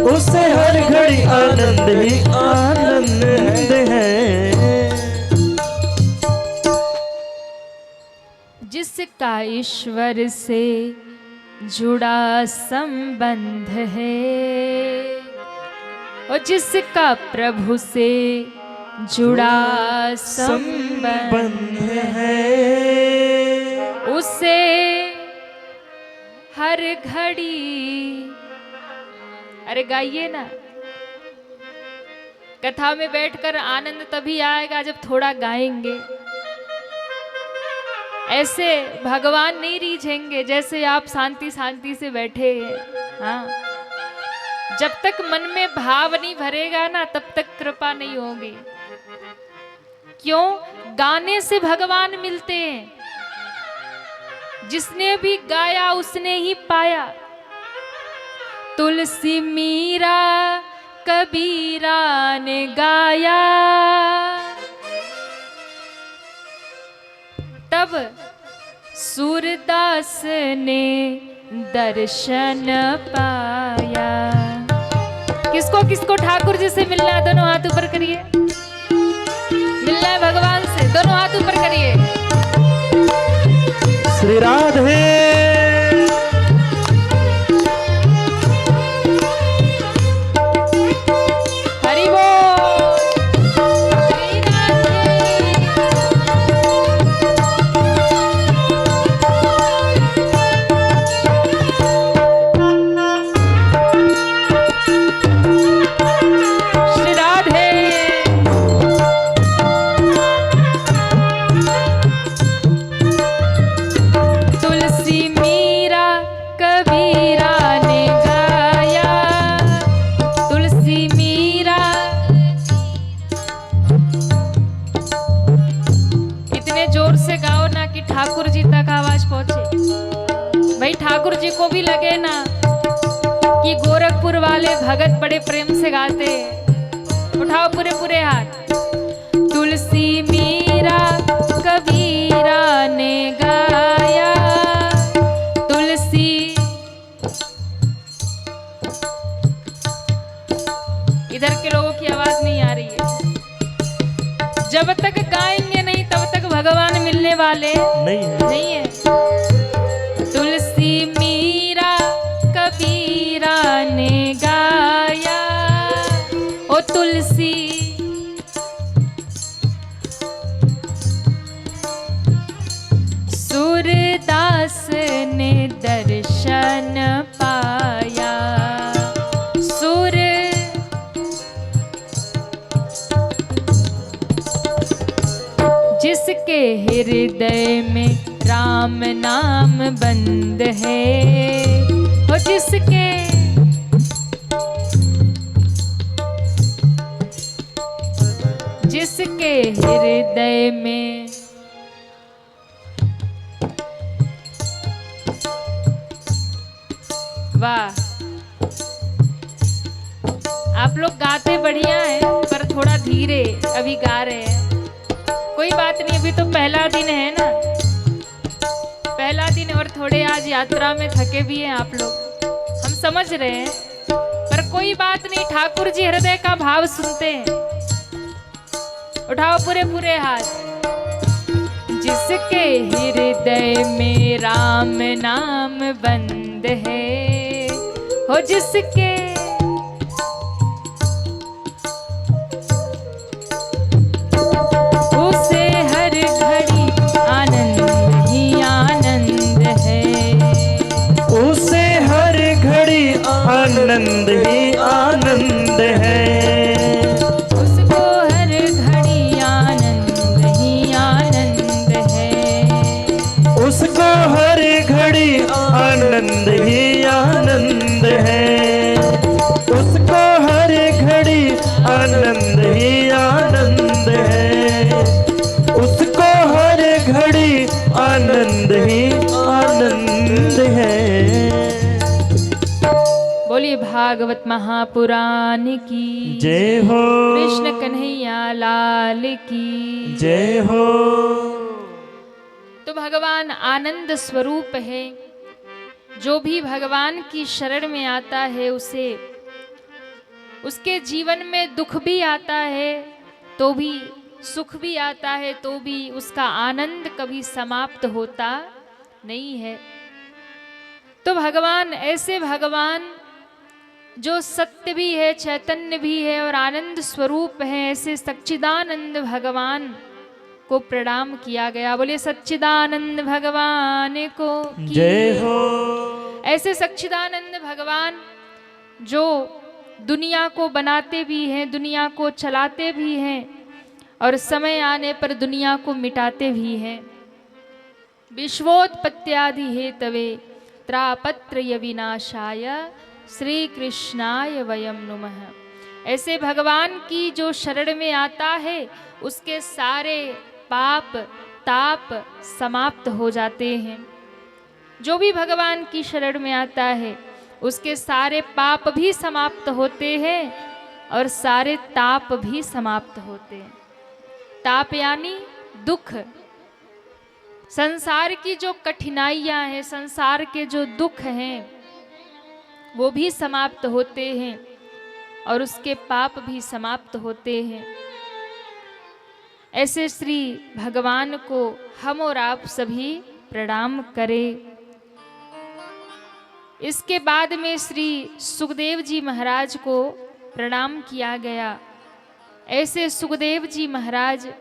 उसे हर घड़ी आनंद ही आनंद है। जिसका ईश्वर से जुड़ा संबंध है, और जिसका प्रभु से जुड़ा संबंध बंध है, उसे हर घड़ी, अरे गाइए ना, कथा में बैठकर आनंद तभी आएगा जब थोड़ा गाएंगे। ऐसे भगवान नहीं रीझेंगे जैसे आप शांति शांति से बैठे हैं। हाँ, जब तक मन में भाव नहीं भरेगा ना तब तक कृपा नहीं होगी। क्यों? गाने से भगवान मिलते हैं। जिसने भी गाया उसने ही पाया। तुलसी मीरा कबीरा ने गाया, तब सूरदास ने दर्शन पाया। किसको किसको ठाकुर जी से मिलना है? दोनों हाथ ऊपर करिए। मिलना है भगवान से, दोनों हाथ ऊपर करिए। श्री राधे। हरि बोल। श्री राधे। वाले भगत बड़े प्रेम से गाते हैं। उठाओ पूरे पूरे हाथ। तुलसी मीरा कबीरा ने गाया, तुलसी। इधर के लोगों की आवाज नहीं आ रही है। जब तक गाएंगे नहीं तब तक भगवान मिलने वाले नहीं है। तुलसी मीरा कबीरा ने गाया, ओ तुलसी। सूरदास ने दर्शन पाया, सूर जिसके हृदय में राम नाम बंद है, और जिसके हृदय में वाह। आप लोग गाते बढ़िया है पर थोड़ा धीरे अभी गा रहे हैं। कोई बात नहीं, अभी तो पहला दिन है ना, पहला दिन, और थोड़े आज यात्रा में थके भी हैं आप लोग, हम समझ रहे हैं, पर कोई बात नहीं। ठाकुर जी हृदय का भाव सुनते हैं। उठाओ पूरे पूरे हाथ। जिसके हृदय में राम नाम बंद है, हो जिसके उसे हर घड़ी आनंद ही आनंद है, उसे हर घड़ी आनंद ही आनंद है, उसको हर घड़ी आनंद ही आनंद है, उसको हर घड़ी आनंद ही आनंद है, उसको हर घड़ी आनंद ही आनंद है, उसको हर घड़ी आनंद ही आनंद है। बोलिए भागवत महापुराण की जय हो, कृष्ण कन्हैया लाल की जय हो। तो भगवान आनंद स्वरूप है। जो भी भगवान की शरण में आता है उसे, उसके जीवन में दुख भी आता है तो भी, सुख भी आता है तो भी उसका आनंद कभी समाप्त होता नहीं है। तो भगवान, ऐसे भगवान जो सत्य भी है, चैतन्य भी है और आनंद स्वरूप है, ऐसे सच्चिदानंद भगवान को प्रणाम किया गया। बोले सच्चिदानंद भगवान को जय हो। ऐसे सच्चिदानंद भगवान जो दुनिया को बनाते भी हैं, दुनिया को चलाते भी हैं और समय आने पर दुनिया को मिटाते भी हैं। विश्वोत्पत्त्यादि हेतवे त्रापत्रय विनाशाय श्री कृष्णाय वयम नुमः। ऐसे भगवान की जो शरण में आता है उसके सारे पाप ताप समाप्त हो जाते हैं। जो भी भगवान की शरण में आता है उसके सारे पाप भी समाप्त होते हैं और सारे ताप भी समाप्त होते हैं। ताप यानी दुख, संसार की जो कठिनाइयां हैं, संसार के जो दुख हैं वो भी समाप्त होते हैं और उसके पाप भी समाप्त होते हैं। ऐसे श्री भगवान को हम और आप सभी प्रणाम करें। इसके बाद में श्री सुखदेव जी महाराज को प्रणाम किया गया। ऐसे सुखदेव जी महाराज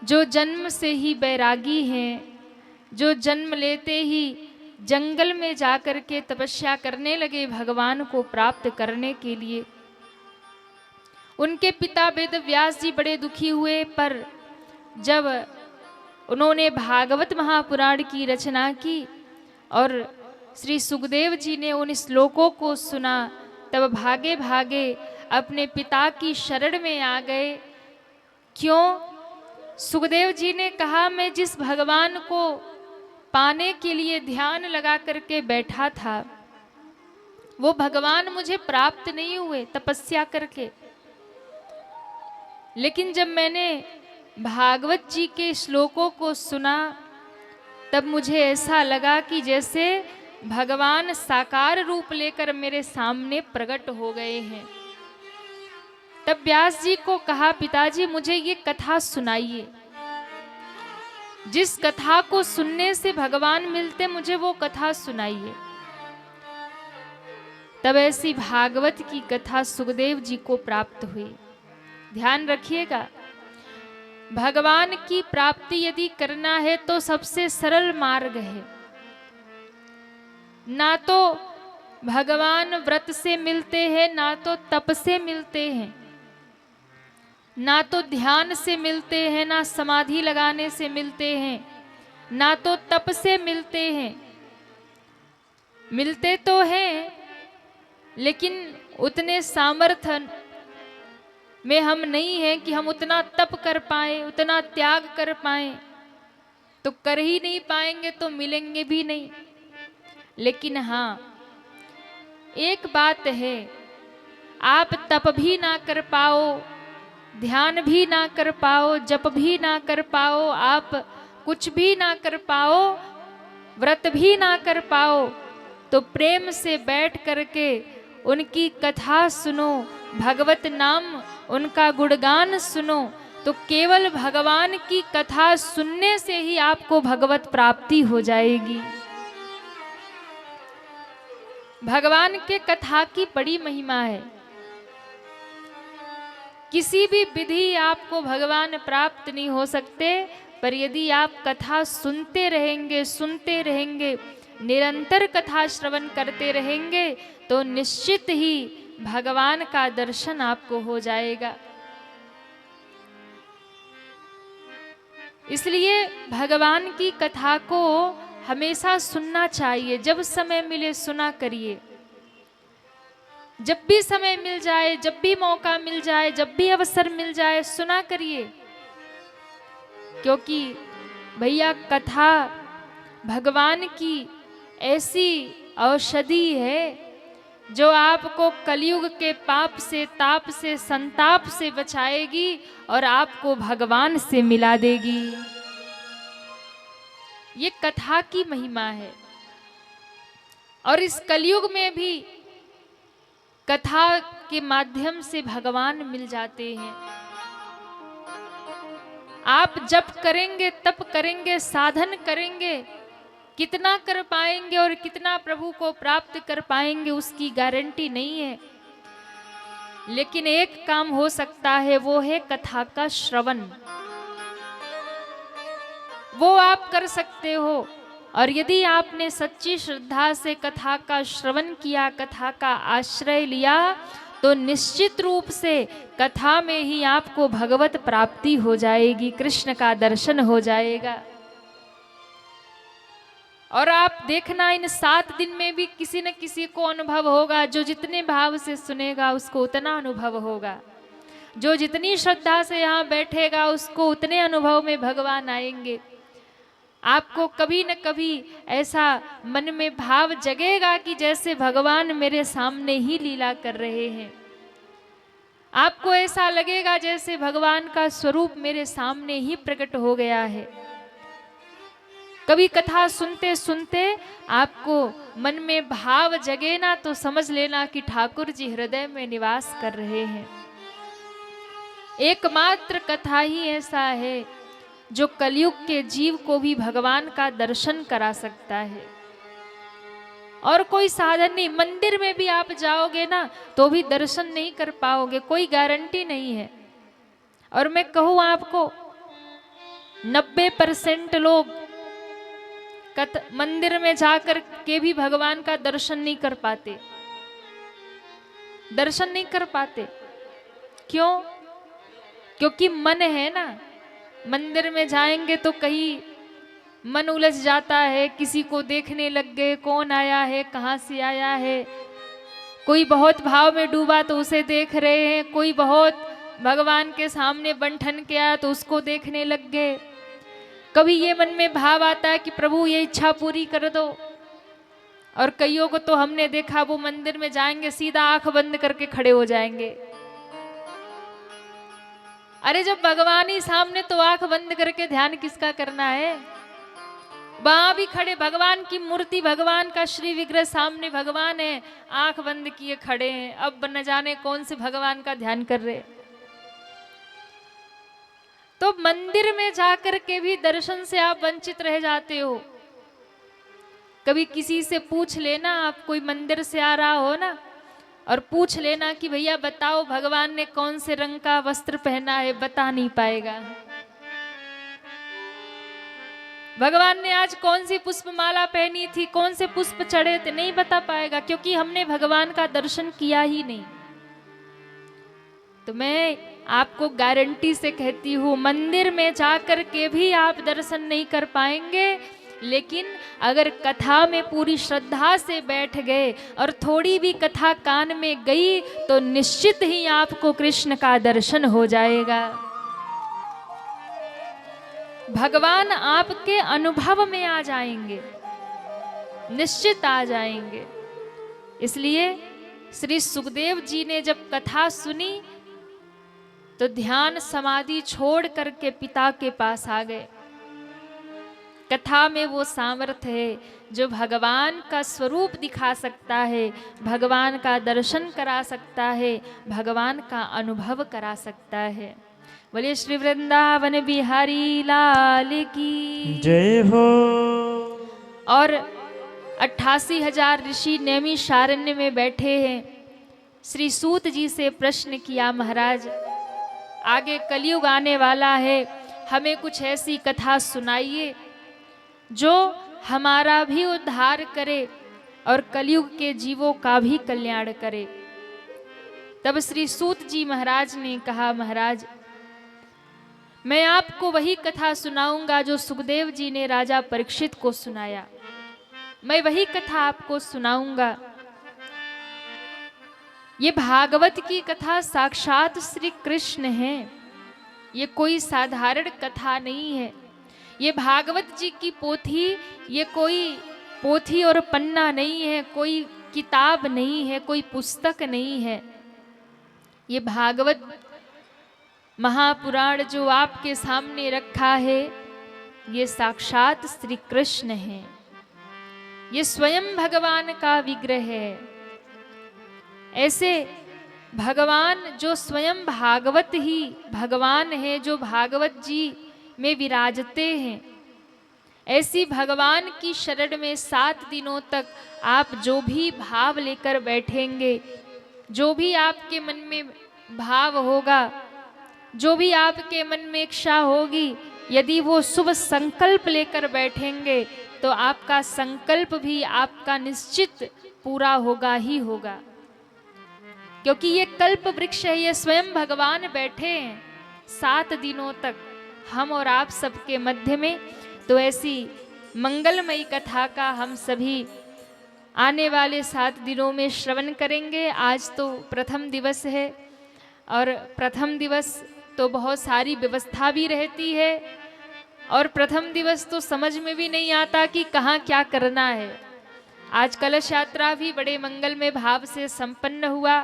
जो जन्म से ही बैरागी हैं, जो जन्म लेते ही जंगल में जाकर के तपस्या करने लगे भगवान को प्राप्त करने के लिए। उनके पिता वेद व्यास जी बड़े दुखी हुए, पर जब उन्होंने भागवत महापुराण की रचना की और श्री सुखदेव जी ने उन श्लोकों को सुना, तब भागे भागे अपने पिता की शरण में आ गए। क्यों? सुखदेव जी ने कहा, मैं जिस भगवान को पाने के लिए ध्यान लगा करके बैठा था, वो भगवान मुझे प्राप्त नहीं हुए तपस्या करके। लेकिन जब मैंने भागवत जी के श्लोकों को सुना, तब मुझे ऐसा लगा कि जैसे भगवान साकार रूप लेकर मेरे सामने प्रकट हो गए हैं। तब व्यास जी को कहा, पिताजी मुझे ये कथा सुनाइए, जिस कथा को सुनने से भगवान मिलते मुझे वो कथा सुनाइए। तब ऐसी भागवत की कथा सुखदेव जी को प्राप्त हुई। ध्यान रखिएगा, भगवान की प्राप्ति यदि करना है तो सबसे सरल मार्ग है। ना तो भगवान व्रत से मिलते हैं, ना तो तप से मिलते हैं, ना तो ध्यान से मिलते हैं, ना समाधि लगाने से मिलते हैं, ना तो तप से मिलते हैं। मिलते तो हैं, लेकिन उतने सामर्थ्य में हम नहीं हैं कि हम उतना तप कर पाए, उतना त्याग कर पाए। तो कर ही नहीं पाएंगे तो मिलेंगे भी नहीं। लेकिन हाँ, एक बात है, आप तप भी ना कर पाओ, ध्यान भी ना कर पाओ, जप भी ना कर पाओ, आप कुछ भी ना कर पाओ, व्रत भी ना कर पाओ, तो प्रेम से बैठ करके उनकी कथा सुनो, भगवत नाम उनका गुणगान सुनो, तो केवल भगवान की कथा सुनने से ही आपको भगवत प्राप्ति हो जाएगी। भगवान के कथा की बड़ी महिमा है। किसी भी विधि आपको भगवान प्राप्त नहीं हो सकते, पर यदि आप कथा सुनते रहेंगे, निरंतर कथा श्रवण करते रहेंगे, तो निश्चित ही भगवान का दर्शन आपको हो जाएगा। इसलिए भगवान की कथा को हमेशा सुनना चाहिए। जब समय मिले सुना करिए। जब भी समय मिल जाए, जब भी मौका मिल जाए, जब भी अवसर मिल जाए, सुना करिए। क्योंकि भैया कथा भगवान की ऐसी औषधि है जो आपको कलयुग के पाप से, ताप से, संताप से बचाएगी और आपको भगवान से मिला देगी। ये कथा की महिमा है। और इस कलयुग में भी कथा के माध्यम से भगवान मिल जाते हैं। आप जप करेंगे, तप करेंगे, साधन करेंगे, कितना कर पाएंगे और कितना प्रभु को प्राप्त कर पाएंगे उसकी गारंटी नहीं है। लेकिन एक काम हो सकता है, वो है कथा का श्रवण। वो आप कर सकते हो। और यदि आपने सच्ची श्रद्धा से कथा का श्रवण किया, कथा का आश्रय लिया, तो निश्चित रूप से कथा में ही आपको भगवत प्राप्ति हो जाएगी, कृष्ण का दर्शन हो जाएगा। और आप देखना, इन 7 दिन में भी किसी न किसी को अनुभव होगा। जो जितने भाव से सुनेगा उसको उतना अनुभव होगा। जो जितनी श्रद्धा से यहाँ बैठेगा उसको उतने अनुभव में भगवान आएंगे। आपको कभी न कभी ऐसा मन में भाव जगेगा कि जैसे भगवान मेरे सामने ही लीला कर रहे हैं। आपको ऐसा लगेगा जैसे भगवान का स्वरूप मेरे सामने ही प्रकट हो गया है। कभी कथा सुनते सुनते आपको मन में भाव जगे ना, तो समझ लेना कि ठाकुर जी हृदय में निवास कर रहे हैं। एकमात्र कथा ही ऐसा है जो कलयुग के जीव को भी भगवान का दर्शन करा सकता है। और कोई साधन नहीं। मंदिर में भी आप जाओगे ना तो भी दर्शन नहीं कर पाओगे, कोई गारंटी नहीं है। और मैं कहूँ आपको, 90% लोग मंदिर में जाकर के भी भगवान का दर्शन नहीं कर पाते। दर्शन नहीं कर पाते क्यों? क्योंकि मन है ना, मंदिर में जाएंगे तो कहीं मन उलझ जाता है, किसी को देखने लग गए, कौन आया है, कहाँ से आया है। कोई बहुत भाव में डूबा तो उसे देख रहे हैं, कोई बहुत भगवान के सामने बंठन के आया तो उसको देखने लग गए। कभी ये मन में भाव आता है कि प्रभु ये इच्छा पूरी कर दो, और कईयों को तो हमने देखा वो मंदिर में जाएंगे सीधा आंख बंद करके खड़े हो जाएंगे। अरे जब भगवान ही सामने तो आंख बंद करके ध्यान किसका करना है? वहां भी खड़े भगवान की मूर्ति, भगवान का श्री विग्रह सामने भगवान है, आंख बंद किए खड़े हैं। अब न जाने कौन से भगवान का ध्यान कर रहे। तो मंदिर में जाकर के भी दर्शन से आप वंचित रह जाते हो। कभी किसी से पूछ लेना, आप कोई मंदिर से आ रहा हो ना, और पूछ लेना कि भैया बताओ भगवान ने कौन से रंग का वस्त्र पहना है, बता नहीं पाएगा। भगवान ने आज कौन सी पुष्पमाला पहनी थी, कौन से पुष्प चढ़े थे, नहीं बता पाएगा, क्योंकि हमने भगवान का दर्शन किया ही नहीं। तो मैं आपको गारंटी से कहती हूँ, मंदिर में जाकर के भी आप दर्शन नहीं कर पाएंगे, लेकिन अगर कथा में पूरी श्रद्धा से बैठ गए और थोड़ी भी कथा कान में गई तो निश्चित ही आपको कृष्ण का दर्शन हो जाएगा। भगवान आपके अनुभव में आ जाएंगे, निश्चित आ जाएंगे। इसलिए श्री सुखदेव जी ने जब कथा सुनी तो ध्यान समाधि छोड़ करके पिता के पास आ गए। कथा में वो सामर्थ्य है जो भगवान का स्वरूप दिखा सकता है, भगवान का दर्शन करा सकता है, भगवान का अनुभव करा सकता है। बोलिए श्री वृंदावन बिहारी लाल की जय हो। और 88,000 ऋषि नैमिषारण्य में बैठे हैं। श्री सूत जी से प्रश्न किया, महाराज आगे कलयुग आने वाला है, हमें कुछ ऐसी कथा सुनाइए जो हमारा भी उद्धार करे और कलयुग के जीवों का भी कल्याण करे। तब श्री सूत जी महाराज ने कहा, महाराज मैं आपको वही कथा सुनाऊंगा जो सुखदेव जी ने राजा परीक्षित को सुनाया। मैं वही कथा आपको सुनाऊंगा। ये भागवत की कथा साक्षात श्री कृष्ण है, ये कोई साधारण कथा नहीं है। ये भागवत जी की पोथी, ये कोई पोथी और पन्ना नहीं है, कोई किताब नहीं है, कोई पुस्तक नहीं है। ये भागवत महापुराण जो आपके सामने रखा है, ये साक्षात श्री कृष्ण है, ये स्वयं भगवान का विग्रह है। ऐसे भगवान जो स्वयं भागवत ही भगवान है, जो भागवत जी में विराजते हैं, ऐसी भगवान की शरण में 7 दिनों तक आप जो भी भाव लेकर बैठेंगे, जो भी आपके मन में भाव होगा, जो भी आपके मन में इच्छा होगी, यदि वो शुभ संकल्प लेकर बैठेंगे तो आपका संकल्प भी आपका निश्चित पूरा होगा ही होगा। क्योंकि ये कल्प वृक्ष है, ये स्वयं भगवान बैठे हैं 7 दिनों तक हम और आप सबके मध्य में। तो ऐसी मंगलमयी कथा का हम सभी आने वाले 7 दिनों में श्रवण करेंगे। आज तो प्रथम दिवस है और प्रथम दिवस तो बहुत सारी व्यवस्था भी रहती है और प्रथम दिवस तो समझ में भी नहीं आता कि कहाँ क्या करना है। आज कलश यात्रा भी बड़े मंगलमय भाव से संपन्न हुआ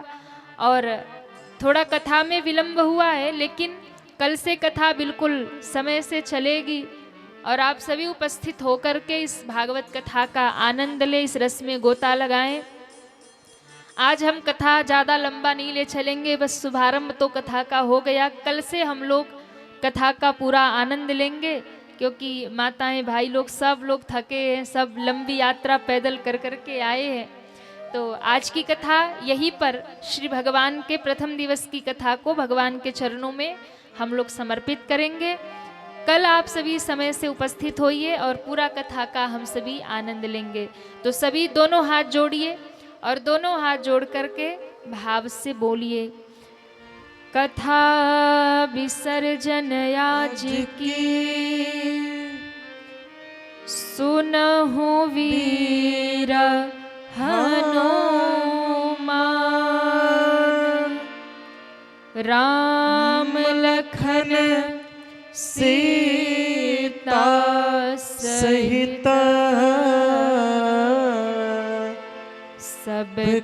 और थोड़ा कथा में विलंब हुआ है, लेकिन कल से कथा बिल्कुल समय से चलेगी और आप सभी उपस्थित होकर के इस भागवत कथा का आनंद लें, इस रस में गोता लगाएं। आज हम कथा ज़्यादा लंबा नहीं ले चलेंगे, बस शुभारंभ तो कथा का हो गया। कल से हम लोग कथा का पूरा आनंद लेंगे, क्योंकि माताएं भाई लोग सब लोग थके हैं, सब लंबी यात्रा पैदल कर कर के आए हैं। तो आज की कथा यहीं पर श्री भगवान के प्रथम दिवस की कथा को भगवान के चरणों में हम लोग समर्पित करेंगे। कल आप सभी समय से उपस्थित होइए और पूरा कथा का हम सभी आनंद लेंगे। तो सभी दोनों हाथ जोड़िए और दोनों हाथ जोड़ करके भाव से बोलिए, कथा विसर्जन आज की सुनहु वीर हनुमान, राम लखन सीता सहित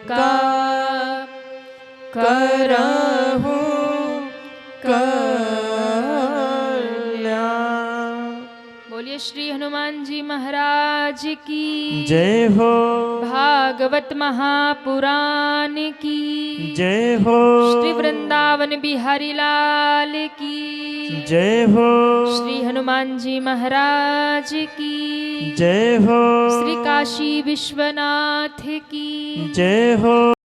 का करहूं कल्याण। बोलिए श्री हनुमान जी महाराज की जय हो, भागवत महापुराण की जय हो, श्री वृंदावन बिहारी लाल की जय हो, श्री हनुमान जी महाराज की जय हो, श्री काशी विश्वनाथ की जय हो।